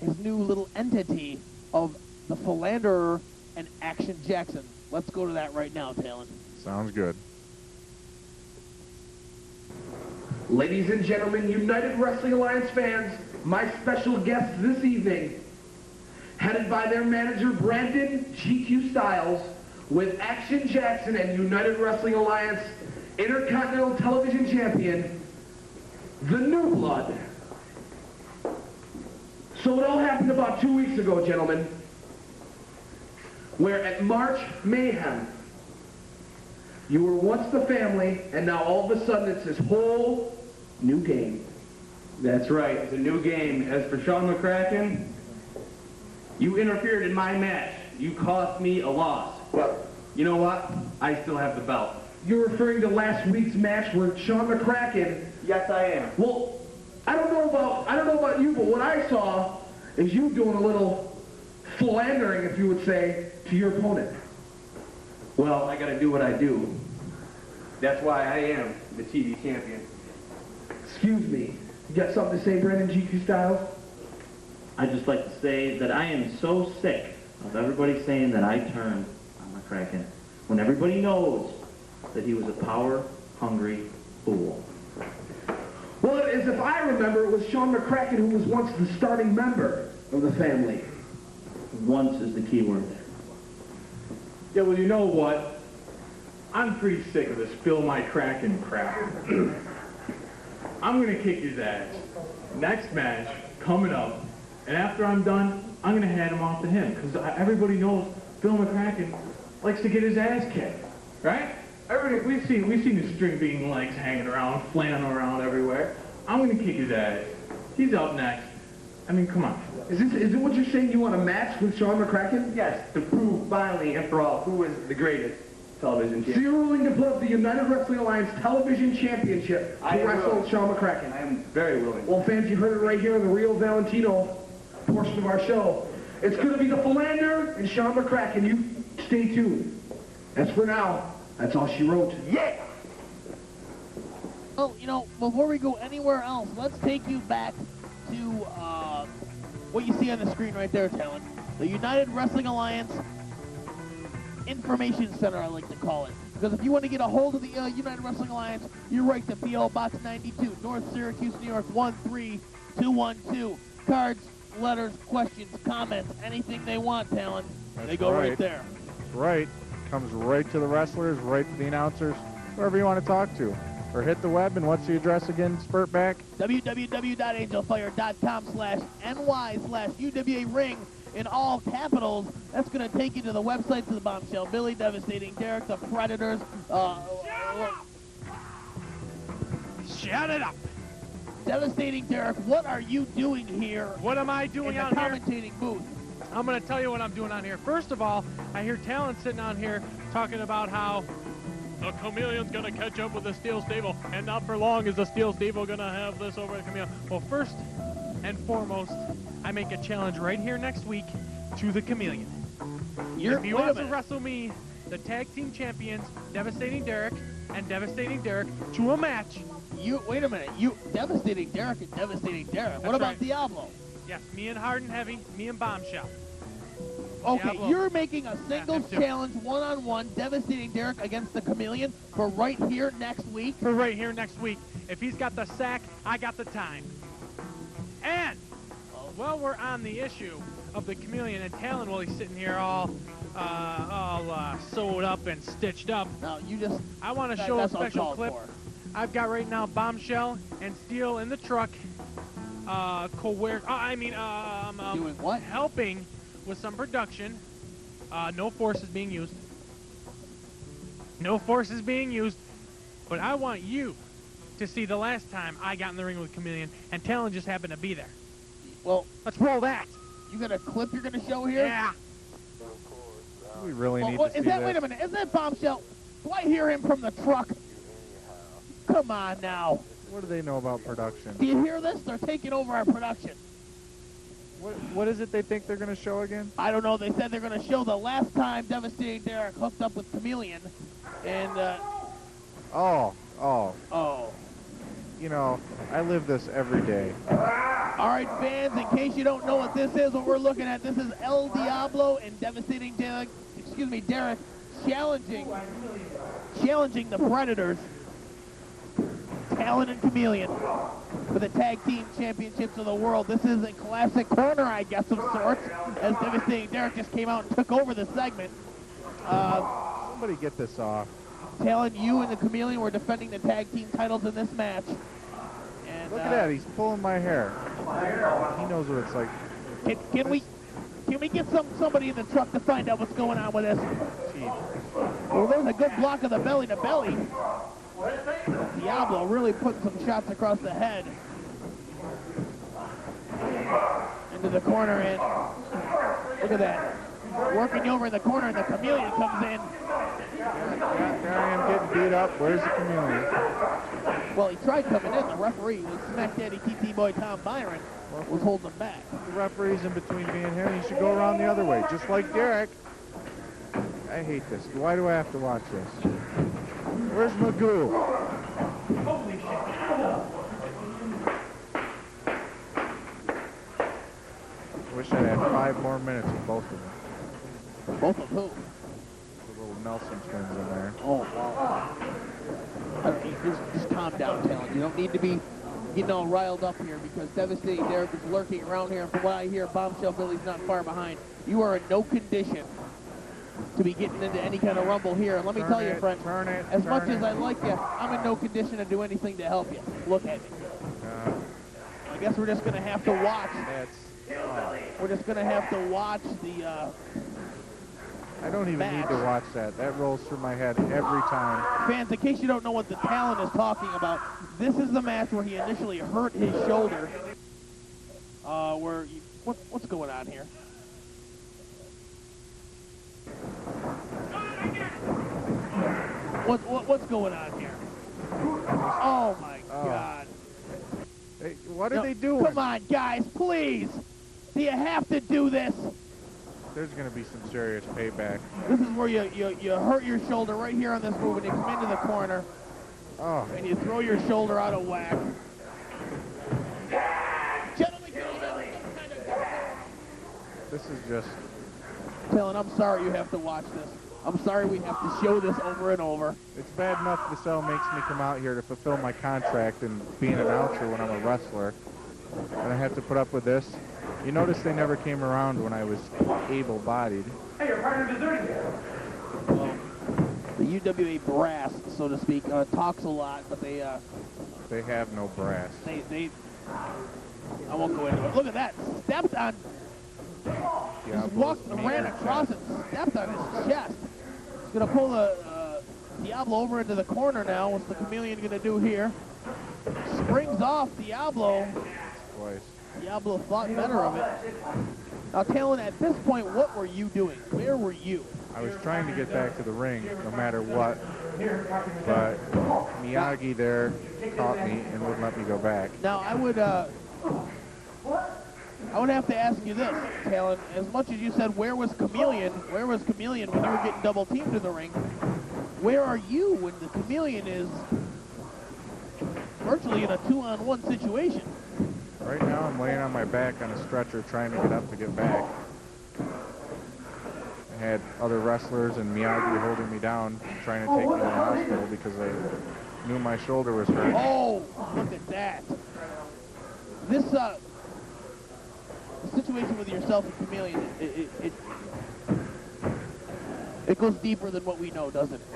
[SPEAKER 1] his new little entity of the Philanderer and Action Jackson. Let's go to that right now, Talon.
[SPEAKER 2] Sounds good.
[SPEAKER 3] Ladies and gentlemen, United Wrestling Alliance fans, my special guests this evening, headed by their manager Brandon GQ Styles, with Action Jackson and United Wrestling Alliance Intercontinental Television Champion, the New Blood. So it all happened about 2 weeks ago, gentlemen, where at March Mayhem, you were once the family, and now all of a sudden it's this whole new game.
[SPEAKER 4] That's right, it's a new game. As for Shawn McCracken, you interfered in my match. You cost me a loss.
[SPEAKER 3] Well,
[SPEAKER 4] You know what? I still have the belt.
[SPEAKER 3] you're referring to last week's match where Shawn McCracken.
[SPEAKER 4] Yes, I am.
[SPEAKER 3] Well, I don't know about you, but what I saw is you doing a little philandering, if you would say, to your opponent.
[SPEAKER 4] Well, I gotta do what I do. That's why I am the TV champion.
[SPEAKER 3] Excuse me. You got something to say, Brandon GQ Styles?
[SPEAKER 6] I'd just like to say that I am so sick of everybody saying that I turned on McCracken when everybody knows that he was a power-hungry fool.
[SPEAKER 3] Well, as if I remember, it was Shawn McCracken who was once the starting member of the family.
[SPEAKER 6] Once is the key word there.
[SPEAKER 7] Yeah, well, you know what? I'm pretty sick of this Bill My Kraken crap. I'm going to kick his ass. Next match, coming up, and after I'm done, I'm going to hand him off to him, because everybody knows Bill McCracken likes to get his ass kicked, right? Everybody, we've seen his string bean legs hanging around, flailing around everywhere. I'm going to kick his ass. He's up next. I mean, come on.
[SPEAKER 3] Is it what you're saying, you want a match with Shawn McCracken?
[SPEAKER 4] Yes, to prove finally and for all who is the greatest. television
[SPEAKER 3] So
[SPEAKER 4] champion.
[SPEAKER 3] you're willing to put up the United Wrestling Alliance Television Championship
[SPEAKER 4] I
[SPEAKER 3] to
[SPEAKER 4] am
[SPEAKER 3] wrestle
[SPEAKER 4] willing.
[SPEAKER 3] Shawn McCracken?
[SPEAKER 4] I am very willing.
[SPEAKER 3] Well, fans, you heard it right here on the Rio Valentino portion of our show. It's going to be the Philander and Shawn McCracken. You stay tuned. As for now, that's all she wrote. Yeah!
[SPEAKER 1] Well, you know, before we go anywhere else, let's take you back to what you see on the screen right there, Talon. The United Wrestling Alliance Information Center, I like to call it. Because if you want to get a hold of the United Wrestling Alliance, you write to P.O. Box 92, North Syracuse, New York, 13212. Cards, letters, questions, comments, anything they want, Talon. They go right there.
[SPEAKER 2] That's right. Comes right to the wrestlers, right to the announcers, whoever you want to talk to. Or hit the web, and what's the address again, Spurtback?
[SPEAKER 1] www.angelfire.com/ny/UWA Ring in all capitals. That's going to take you to the websites of the Bombshell Billy, Devastating Derek, the Predators.
[SPEAKER 8] Shut it up!
[SPEAKER 1] Devastating Derek, what are you doing here?
[SPEAKER 8] What am I doing
[SPEAKER 1] in the
[SPEAKER 8] out here?
[SPEAKER 1] commentating booth?
[SPEAKER 8] I'm going to tell you what I'm doing on here. First of all, I hear Talon sitting on here talking about how the Chameleon's going to catch up with the Steel Stable, and not for long is the Steel Stable going to have this over the Chameleon. Well, first and foremost, I make a challenge right here next week to the Chameleon. If he wants to wrestle me, the tag team champions, Devastating Derek and Devastating Derek, to a match.
[SPEAKER 1] Wait a minute. Devastating Derek and Devastating Derek. What about Diablo?
[SPEAKER 8] Yes, me and Hard and Heavy, me and Bombshell.
[SPEAKER 1] Okay,
[SPEAKER 8] Diablo.
[SPEAKER 1] you're making a singles
[SPEAKER 8] them too.
[SPEAKER 1] challenge, one-on-one, Devastating Derek against the Chameleon for right here next week?
[SPEAKER 8] For right here next week. If he's got the sack, I got the time. And while we're on the issue of the Chameleon and Talon, while he's sitting here all sewed up and stitched up,
[SPEAKER 1] No, you just...
[SPEAKER 8] I want to show a
[SPEAKER 1] that's
[SPEAKER 8] special
[SPEAKER 1] uncalled
[SPEAKER 8] clip.
[SPEAKER 1] for.
[SPEAKER 8] I've got right now Bombshell and Steel in the truck,
[SPEAKER 1] Doing what?
[SPEAKER 8] helping with some production. No force is being used. No force is being used. But I want you to see the last time I got in the ring with Chameleon, and Talon just happened to be there.
[SPEAKER 1] Well,
[SPEAKER 8] Let's roll that.
[SPEAKER 1] you got a clip you're going to show here?
[SPEAKER 8] Yeah.
[SPEAKER 2] We really need
[SPEAKER 1] Well,
[SPEAKER 2] to
[SPEAKER 1] is
[SPEAKER 2] see
[SPEAKER 1] that,
[SPEAKER 2] this.
[SPEAKER 1] wait a minute, is that Bombshell? Do I hear him from the truck? Come on now.
[SPEAKER 2] What do they know about production?
[SPEAKER 1] Do you hear this? They're taking over our production.
[SPEAKER 2] What is it they think they're going to show again?
[SPEAKER 1] I don't know. They said they're going to show the last time Devastating Derek hooked up with Chameleon. And,
[SPEAKER 2] Oh.
[SPEAKER 1] oh.
[SPEAKER 2] You know, I live this every day.
[SPEAKER 1] All right, fans, in case you don't know what this is, what we're looking at, this is El Diablo and Devastating Derek, Derek, challenging the Predators, Talon and Chameleon, for the Tag Team Championships of the World. This is a classic corner, I guess, of sorts, as Devastating Derek just came out and took over the segment.
[SPEAKER 2] Somebody get this off.
[SPEAKER 1] Talon, you and the Chameleon were defending the tag team titles in this match. And,
[SPEAKER 2] Look at that, he's pulling my hair. He knows what it's like.
[SPEAKER 1] Can we get somebody in the truck to find out what's going on with this?
[SPEAKER 2] Gee.
[SPEAKER 1] Well, there's a good block of the belly to belly. Diablo really putting some shots across the head. Into the corner, and look at that. Working you over in the corner, and the Chameleon comes in.
[SPEAKER 2] Yeah, there I am getting beat up. Where's the Chameleon?
[SPEAKER 1] Well, he tried coming in. The referee was Smack Daddy TT Boy Tom Byron was holding him back.
[SPEAKER 2] The referee's in between me and him. He should go around the other way, just like Derek. I hate this. Why do I have to watch this? Where's Magoo?
[SPEAKER 8] Holy shit.
[SPEAKER 2] Wish I had 5 more minutes with both of them.
[SPEAKER 1] Both of who?
[SPEAKER 2] The little Nelson twins in there.
[SPEAKER 1] Oh, wow. Just calm down, Talon. You don't need to be getting all riled up here, because Devastating Derek is lurking around here, and from what I hear, Bombshell Billy's not far behind. You are in no condition to be getting into any kind of rumble here. And let me tell you, friend, as much as I like you, I'm in no condition to do anything to help you. Look at me. I guess we're just going to have to watch. We're just going to have to watch the...
[SPEAKER 2] I don't even need to watch that. That rolls through my head every time.
[SPEAKER 1] Fans, in case you don't know what the Talon is talking about, this is the match where he initially hurt his shoulder. What's going on here? What's going on here? Oh my God!
[SPEAKER 2] Hey, what are they doing?
[SPEAKER 1] Come on, guys, please! Do you have to do this?
[SPEAKER 2] There's going to be some serious payback.
[SPEAKER 1] This is where you hurt your shoulder right here on this move, and you come into the corner, and you throw your shoulder out of whack. Gentlemen,
[SPEAKER 2] this is just...
[SPEAKER 1] Talon, I'm sorry you have to watch this. I'm sorry we have to show this over and over.
[SPEAKER 2] It's bad enough the cell makes me come out here to fulfill my contract and be an announcer when I'm a wrestler. And I have to put up with this. You notice they never came around when I was able-bodied.
[SPEAKER 3] Hey, your partner deserted you.
[SPEAKER 1] Well, the UWA brass, so to speak, talks a lot, but they
[SPEAKER 2] have no brass.
[SPEAKER 1] They I won't go into it. Look at that. Stepped on. Just walked, ran across it, stepped on his chest. He's going to pull the Diablo over into the corner now. What's the Chameleon going to do here? Springs off Diablo.
[SPEAKER 2] Twice.
[SPEAKER 1] Diablo thought better of it. Now, Talon, at this point, what were you doing? Where were you?
[SPEAKER 2] I was trying to get back to the ring no matter what, but Miyagi there caught me and wouldn't let me go back.
[SPEAKER 1] Now, I would have to ask you this, Talon. As much as you said, where was Chameleon when you were getting double teamed in the ring? Where are you when the Chameleon is virtually in a 2-on-1 situation?
[SPEAKER 2] Right now, I'm laying on my back on a stretcher trying to get up to get back. I had other wrestlers and Miyagi holding me down, trying to take me to the hospital because I knew my shoulder was hurt.
[SPEAKER 1] Oh, look at that. This, the situation with yourself and Chameleon, it goes deeper than what we know, doesn't it?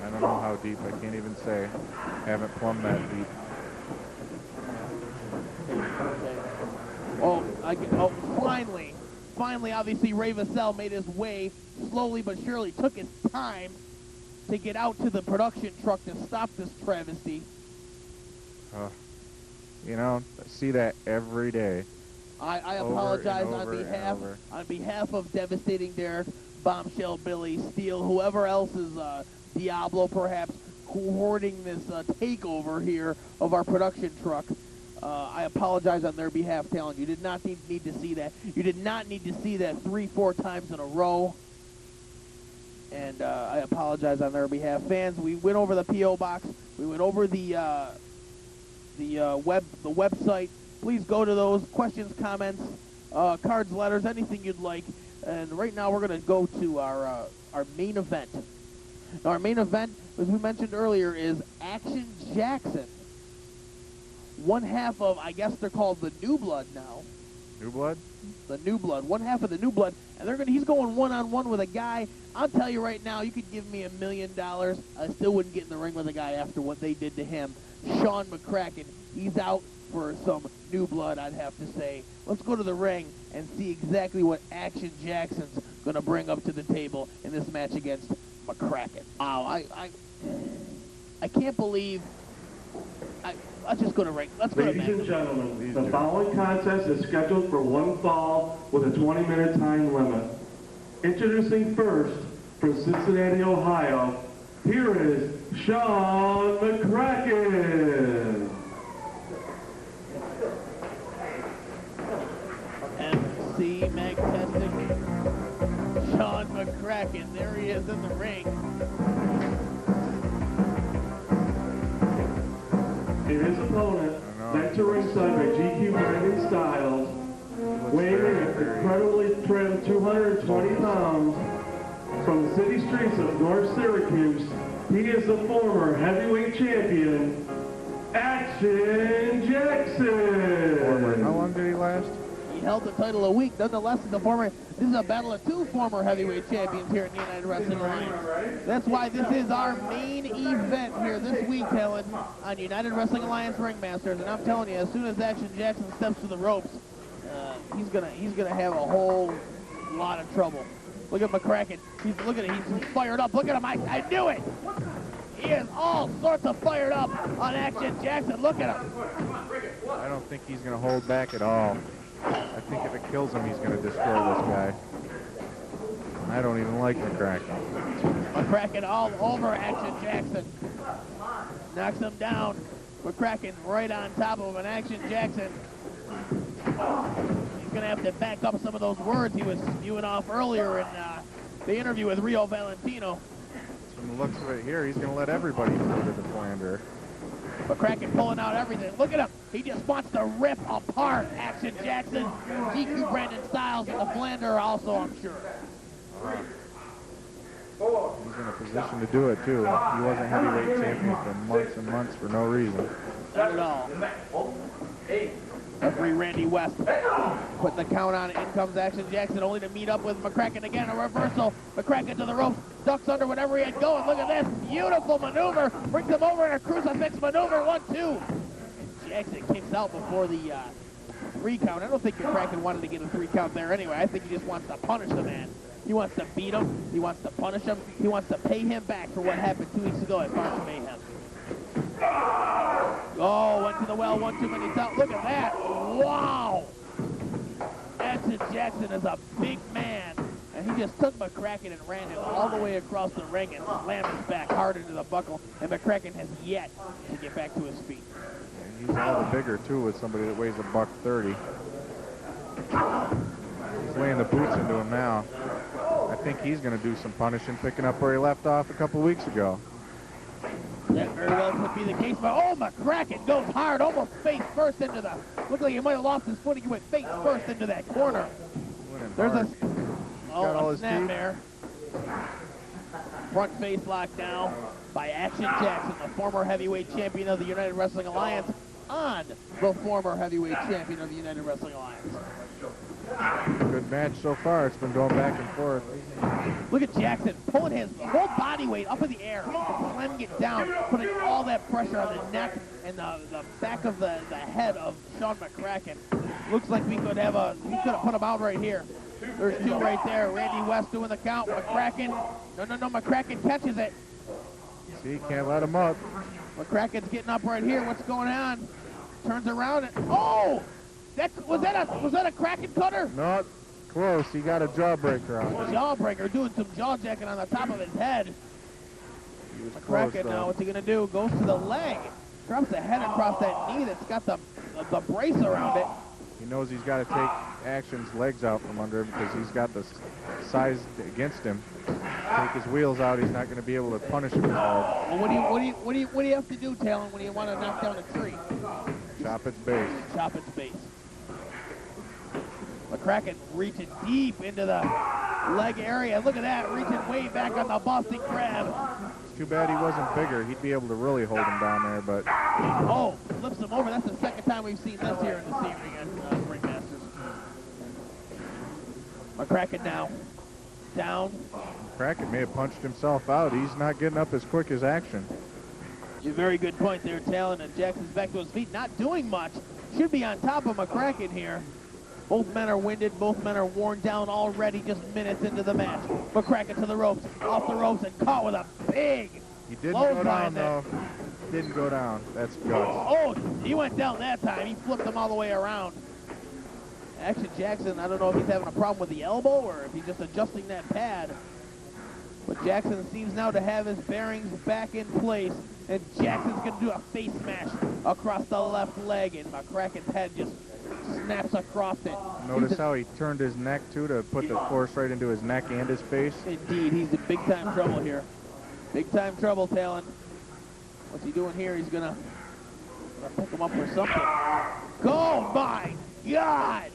[SPEAKER 2] I don't know how deep. I can't even say. Haven't plumbed that deep. Finally, obviously, Ray Vassell made his way, slowly but surely, took his time to get out to the production truck to stop this travesty. You know, I see that every day.
[SPEAKER 1] I apologize on behalf of Devastating Derek, Bombshell Billy, Steele, whoever else is Diablo perhaps coordinating this takeover here of our production truck. I apologize on their behalf, Talon. You did not need to see that. You did not need to see that 3-4 times in a row. And I apologize on their behalf. Fans, we went over the P.O. box. We went over the website. Please go to those. Questions, comments, cards, letters, anything you'd like. And right now we're going to go to our main event. Now, our main event, as we mentioned earlier, is Action Jackson. One half of, I guess they're called the New Blood now.
[SPEAKER 2] New Blood?
[SPEAKER 1] The New Blood. One half of the New Blood. And he's going one-on-one with a guy. I'll tell you right now, you could give me $1 million. I still wouldn't get in the ring with a guy after what they did to him. Shawn McCracken. He's out for some New Blood, I'd have to say. Let's go to the ring and see exactly what Action Jackson's going to bring up to the table in this match against McCracken. Wow, I can't believe... Let's just go to ring. Let's go to
[SPEAKER 5] Ladies and gentlemen, the following contest is scheduled for one fall with a 20-minute time limit. Introducing first, from Cincinnati, Ohio, here is Shawn McCracken.
[SPEAKER 1] MC Mag testing. Shawn McCracken. There he is in the ring.
[SPEAKER 5] His opponent, sent to ringside by GQ Brandon Styles, weighing in at incredibly trim 220 pounds, from the city streets of North Syracuse, he is the former heavyweight champion, Action Jackson.
[SPEAKER 2] How long did he last?
[SPEAKER 1] He held the title a week. Nonetheless, this is a battle of two former heavyweight champions here at the United Wrestling Alliance. That's why this is our main event here this week, Talon, on United Wrestling Alliance Ringmasters. And I'm telling you, as soon as Action Jackson steps to the ropes, he's gonna have a whole lot of trouble. Look at McCracken. He's fired up. Look at him. I knew it. He is all sorts of fired up on Action Jackson. Look at him.
[SPEAKER 2] I don't think he's going to hold back at all. I think if it kills him, he's going to destroy this guy. I don't even like McCracken.
[SPEAKER 1] McCracken all over Action Jackson. Knocks him down. McCracken right on top of an Action Jackson. He's going to have to back up some of those words he was spewing off earlier in the interview with Rio Valentino.
[SPEAKER 2] From the looks of it here, he's going to let everybody through to the flander.
[SPEAKER 1] McCracken pulling out everything. Look at him. He just wants to rip apart Action Jackson. GQ Brandon Styles and the flander also, I'm sure.
[SPEAKER 2] He's in a position to do it, too. He wasn't heavyweight champion for months and months for no reason.
[SPEAKER 1] Not at all. Referee Randy West putting the count on. In comes Action Jackson, only to meet up with McCracken again. A reversal. McCracken to the ropes, ducks under whatever he had going. Look at this beautiful maneuver. Brings him over in a crucifix maneuver. 1-2. Jackson kicks out before the 3 count. I don't think McCracken wanted to get a 3 count there anyway. I think he just wants to punish the man. He wants to beat him. He wants to punish him. He wants to pay him back for what happened 2 weeks ago at March Mayhem. Oh, went to the well one too many times. Look at that. Wow. Action Jackson is a big man. And he just took McCracken and ran him all the way across the ring and slammed his back hard into the buckle. And McCracken has yet to get back to his feet.
[SPEAKER 2] And he's all the bigger, too, with somebody that weighs $130. He's laying the boots into him now. I think he's going to do some punishing, picking up where he left off a couple weeks ago.
[SPEAKER 1] That very well could be the case, but oh, McCracken goes hard, almost face first into the, looked like he might have lost his footing. He went face first into that corner. There's a snap there. Front face locked down by Action Jackson, the former heavyweight champion of the United Wrestling Alliance, on the former heavyweight champion of the United Wrestling Alliance.
[SPEAKER 2] Good match so far. It's been going back and forth.
[SPEAKER 1] Look at Jackson pulling his whole body weight up in the air, slamming it down, putting all that pressure on the neck and the back of the head of Shawn McCracken. Looks like we could have he could have put him out right here. There's 2 right there. Randy West doing the count. McCracken, no, McCracken catches it.
[SPEAKER 2] See, can't let him up.
[SPEAKER 1] McCracken's getting up right here. What's going on? Turns around and, oh! Was that a Kraken cutter?
[SPEAKER 2] Not close. He got a jawbreaker on.
[SPEAKER 1] Jawbreaker, doing some jaw jacking on the top of his head. McCracken now, what's he gonna do? Goes to the leg, drops the head across that knee that's got the brace around it.
[SPEAKER 2] He knows he's got to take Action's legs out from under him because he's got the size against him. Take his wheels out, he's not going to be able to punish him as hard.
[SPEAKER 1] Well, what do you have to do, Talon, when you want to knock down a tree?
[SPEAKER 2] Chop its base.
[SPEAKER 1] Chop its base. McCracken reaching deep into the leg area. Look at that, reaching way back on the Boston Crab.
[SPEAKER 2] It's too bad he wasn't bigger. He'd be able to really hold him down there, but...
[SPEAKER 1] Oh, flips him over. That's the second time we've seen this here in the evening at Ringmasters. McCracken now. Down.
[SPEAKER 2] McCracken may have punched himself out. He's not getting up as quick as Action.
[SPEAKER 1] A very good point there, Talon, and Jackson's back to his feet. Not doing much. Should be on top of McCracken here. Both men are winded. Both men are worn down already just minutes into the match. McCracken to the ropes, off the ropes, and caught with a big
[SPEAKER 2] He didn't go down, though. Didn't go down. That's guts.
[SPEAKER 1] Oh, he went down that time. He flipped him all the way around. Action Jackson, I don't know if he's having a problem with the elbow or if he's just adjusting that pad. But Jackson seems now to have his bearings back in place. And Jackson's going to do a face smash across the left leg. And McCracken's head just snaps across it.
[SPEAKER 2] Notice how he turned his neck, too, to put the force right into his neck and his face?
[SPEAKER 1] Indeed, he's in big-time trouble here. Big-time trouble, Talon. What's he doing here? He's going to pick him up for something. Oh, my God!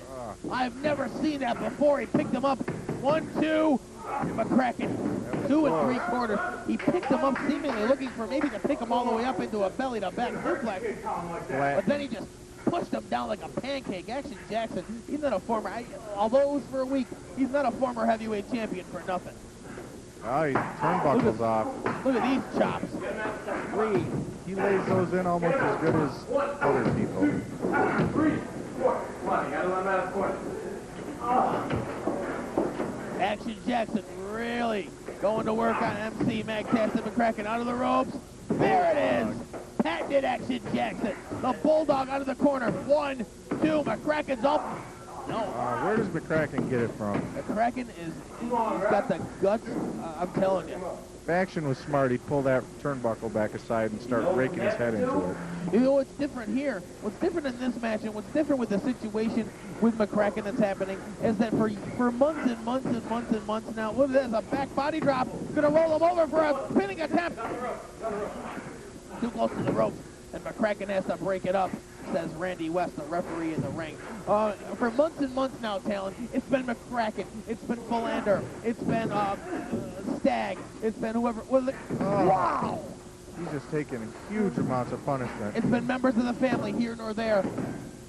[SPEAKER 1] I've never seen that before. He picked him up. 1, 2. McCracken, 2 3/4. He picked him up seemingly looking for maybe to pick him all the way up into a belly-to-back suplex. But then he just pushed him down like a pancake. Action Jackson, he's not a former, although it was for a week, he's not a former heavyweight champion for nothing.
[SPEAKER 2] Oh, he turnbuckles off.
[SPEAKER 1] Look at these chops. 3.
[SPEAKER 2] He lays those in almost as good as other people.
[SPEAKER 3] 3, 4. Come on, you gotta let him out of court.
[SPEAKER 1] Action Jackson really going to work on MC Magtastic McCracken out of the ropes. There it is. Patented Action Jackson. The Bulldog out of the corner. 1, 2. McCracken's up. No.
[SPEAKER 2] Where does McCracken get it from?
[SPEAKER 1] McCracken he's got the guts. I'm telling you.
[SPEAKER 2] If Action was smart, he'd pull that turnbuckle back aside and start raking his head into it.
[SPEAKER 1] You know what's different here? What's different in this match and what's different with the situation with McCracken that's happening is that for months and months and months and months now, look at this, a back body drop, gonna roll him over for a pinning attempt. Too close to the ropes, and McCracken has to break it up, says Randy West, the referee in the ring. For months and months now, Talon, it's been McCracken, it's been Philander, it's been Stag, it's been whoever. Wow!
[SPEAKER 2] He's just taking huge amounts of punishment.
[SPEAKER 1] It's been members of the family here nor there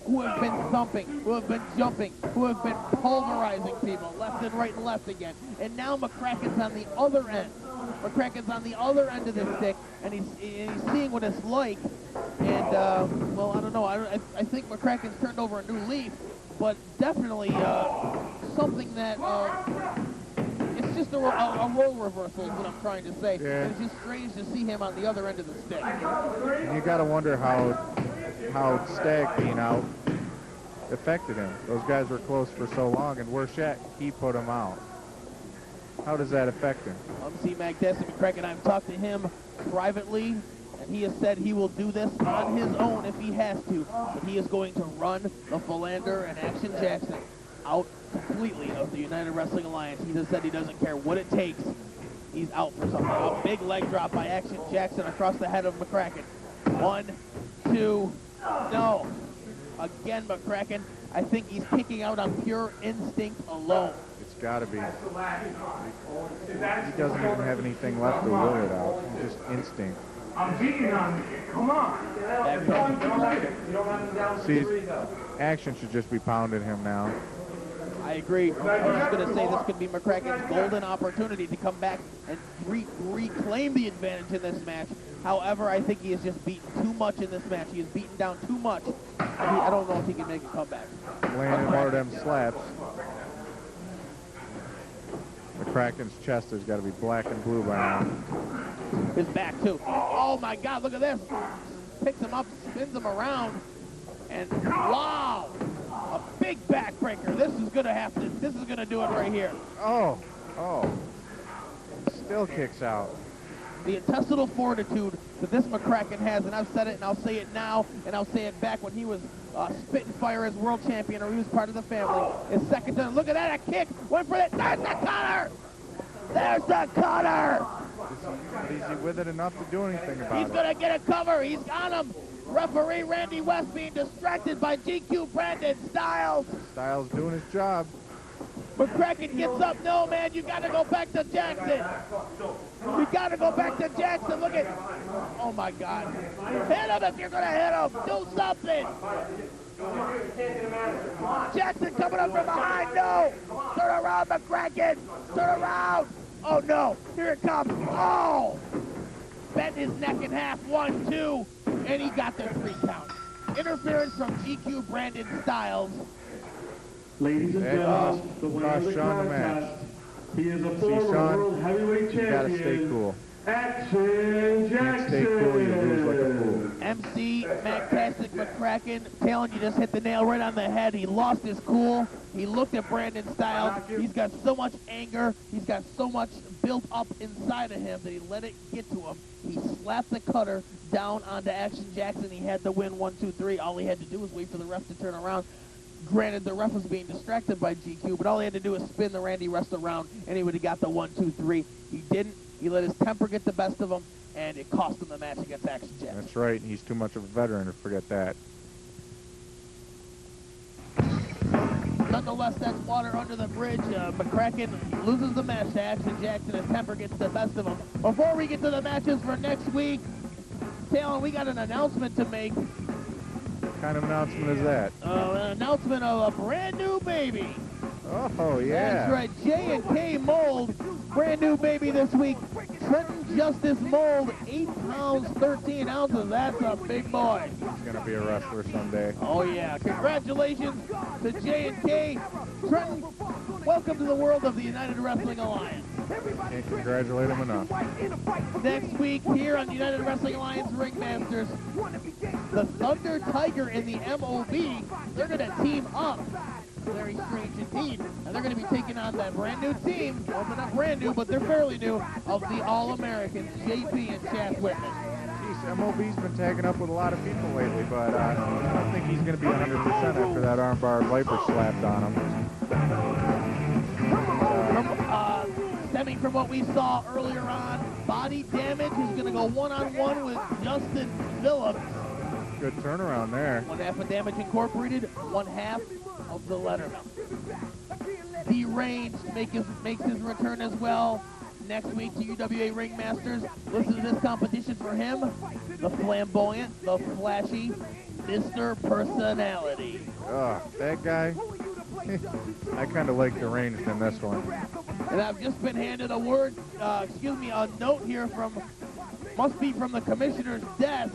[SPEAKER 1] who have been thumping, who have been jumping, who have been pulverizing people left and right and left again. And now McCracken's on the other end. McCracken's on the other end of the stick, and he's seeing what it's like. And, well, I don't know. I think McCracken's turned over a new leaf, but definitely something that it's just a role reversal is what I'm trying to say.
[SPEAKER 2] Yeah.
[SPEAKER 1] And it's just strange to see him on the other end of the stick.
[SPEAKER 2] And you got to wonder how Stag being out affected him. Those guys were close for so long, and worse yet, he put him out. How does that affect him?
[SPEAKER 1] See, McCracken, I've talked to him privately, and he has said he will do this on his own if he has to. But he is going to run the Philander and Action Jackson out completely of the United Wrestling Alliance. He just said he doesn't care what it takes. He's out for something. A big leg drop by Action Jackson across the head of McCracken. 1, 2, no. Again, McCracken, I think he's kicking out on pure instinct alone.
[SPEAKER 2] It's got to be. He doesn't even have anything left to will it out. It's just instinct.
[SPEAKER 3] I'm beating on you. Come on.
[SPEAKER 2] See, Action should just be pounding him now.
[SPEAKER 1] I agree. I was just going to say this could be McCracken's golden opportunity to come back and reclaim the advantage in this match. However, I think he has just beaten too much in this match. He has beaten down too much. I don't know if he can make a comeback.
[SPEAKER 2] Landing more of them slaps. McCracken's chest has got to be black and blue by now.
[SPEAKER 1] His back, too. Oh, my God, look at this. Picks him up, spins him around, and wow, a big backbreaker. This is going to do it right here.
[SPEAKER 2] Oh. Still kicks out.
[SPEAKER 1] The intestinal fortitude that this McCracken has, and I've said it, and I'll say it now, and I'll say it back when he was spitting fire as world champion, or he was part of the family, is second to none. Look at that, a kick, went for it, there's the cutter! There's the cutter!
[SPEAKER 2] Is he with it enough to do anything about it?
[SPEAKER 1] He's going to get a cover, he's on him! Referee Randy West being distracted by GQ Brandon Styles.
[SPEAKER 2] Styles doing his job.
[SPEAKER 1] McCracken gets up, no man, you got to go back to Jackson. You got to go back to Jackson. Look at, oh my God. Hit him if you're going to hit him. Do something. Jackson coming up from behind. No. Turn around, McCracken. Turn around. Oh no. Here it comes. Oh. Bent his neck in half. 1, 2. And he got the 3 count. Interference from GQ Brandon Styles.
[SPEAKER 5] Ladies and gentlemen, the winner of the
[SPEAKER 2] Shawn the match.
[SPEAKER 5] contest, he is a former
[SPEAKER 2] Shawn,
[SPEAKER 5] world heavyweight
[SPEAKER 2] you gotta stay
[SPEAKER 5] champion,
[SPEAKER 2] cool.
[SPEAKER 5] Action Jackson.
[SPEAKER 2] Stay cool, you lose like a fool.
[SPEAKER 1] MC Magtastic McCracken, Talon, you just hit the nail right on the head. He lost his cool. He looked at Brandon Styles. He's got so much anger. He's got so much built up inside of him that he let it get to him. He slapped the cutter down onto Action Jackson. He had to win 1, 2, 3. All he had to do was wait for the ref to turn around. Granted, the ref was being distracted by GQ, but all he had to do was spin the Randy West around, and he would have got the 1, 2, 3. He didn't. He let his temper get the best of him, and it cost him the match against Action Jackson.
[SPEAKER 2] That's right. He's too much of a veteran to forget that.
[SPEAKER 1] Nonetheless, that's water under the bridge. McCracken loses the match to Action Jackson. His temper gets the best of him. Before we get to the matches for next week, Talon, we got an announcement to make.
[SPEAKER 2] What kind of announcement is that?
[SPEAKER 1] An announcement of a brand new baby.
[SPEAKER 2] Oh, yeah.
[SPEAKER 1] That's right, J&K Mold, brand new baby this week. Trenton Justice Mold, 8 pounds, 13 ounces. That's a big boy.
[SPEAKER 2] He's going to be a wrestler someday.
[SPEAKER 1] Oh, yeah. Congratulations to J&K. Trenton, welcome to the world of the United Wrestling Alliance.
[SPEAKER 2] Can't congratulate him enough.
[SPEAKER 1] Next week here on the United Wrestling Alliance Ringmasters, the Thunder Tiger and the MOB, they're going to team up Very strange indeed. And they're going to be taking on that brand new team, well, they're not brand new, but they're fairly new, of the All-Americans, JP and Chad Whitman.
[SPEAKER 2] Jeez, MOB's been tagging up with a lot of people lately, but I don't think he's going to be 100% after that armbar Viper slapped on him.
[SPEAKER 1] Stemming from what we saw earlier on, Body Damage is going to go one-on-one with Justin Phillips.
[SPEAKER 2] Good turnaround there.
[SPEAKER 1] One half of Damage Incorporated, one half of the Letterman. Deranged makes his return as well next week to UWA Ringmasters. Listen to this competition for him. The flamboyant, the flashy, Mr. Personality.
[SPEAKER 2] That guy, I kind of like Deranged in this one.
[SPEAKER 1] And I've just been handed a word, a note here must be from the commissioner's desk.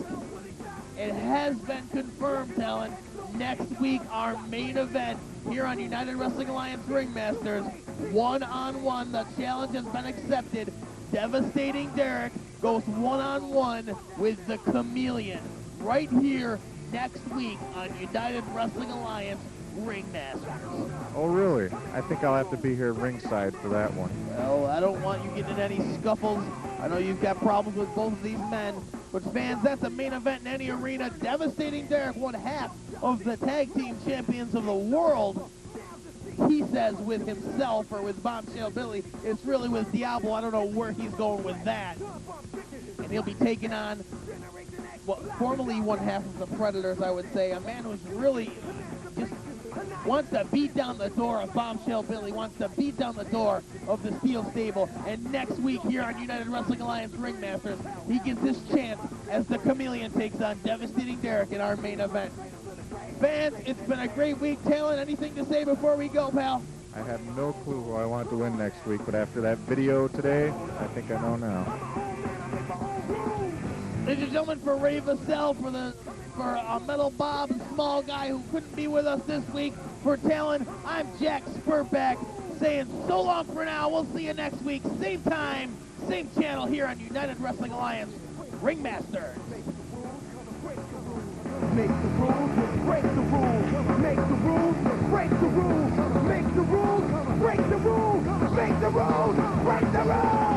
[SPEAKER 1] It has been confirmed, Talon. Next week, our main event here on United Wrestling Alliance Ringmasters, one-on-one. The challenge has been accepted. Devastating Derek goes one-on-one with the Chameleon right here next week on United Wrestling Alliance Ringmasters.
[SPEAKER 2] Oh, really? I think I'll have to be here ringside for that one.
[SPEAKER 1] Well, I don't want you getting in any scuffles. I know you've got problems with both of these men. But fans, that's a main event in any arena. Devastating Derek, one half of the tag team champions of the world. He says with himself or with Bombshell Billy. It's really with Diablo. I don't know where he's going with that. And he'll be taking on, formerly one half of the Predators, I would say. A man who's really just wants to beat down the door of Bombshell Billy, wants to beat down the door of the Steel Stable. And next week here on United Wrestling Alliance Ringmasters, he gets his chance as the Chameleon takes on Devastating Derek in our main event. Fans, it's been a great week. Talon, anything to say before we go, pal?
[SPEAKER 2] I have no clue who I want to win next week, but after that video today, I think I know now.
[SPEAKER 1] Ladies and gentlemen, for Ray Vassell, for Metal Bob, small guy who couldn't be with us this week, for Talon, I'm Jack Spurtback, saying so long for now. We'll see you next week, same time, same channel here on United Wrestling Alliance Ringmasters.
[SPEAKER 3] Make the rules, break the rules. Make the rules, break the rules. Make the rules, break the rules. Make the rules, break the rules.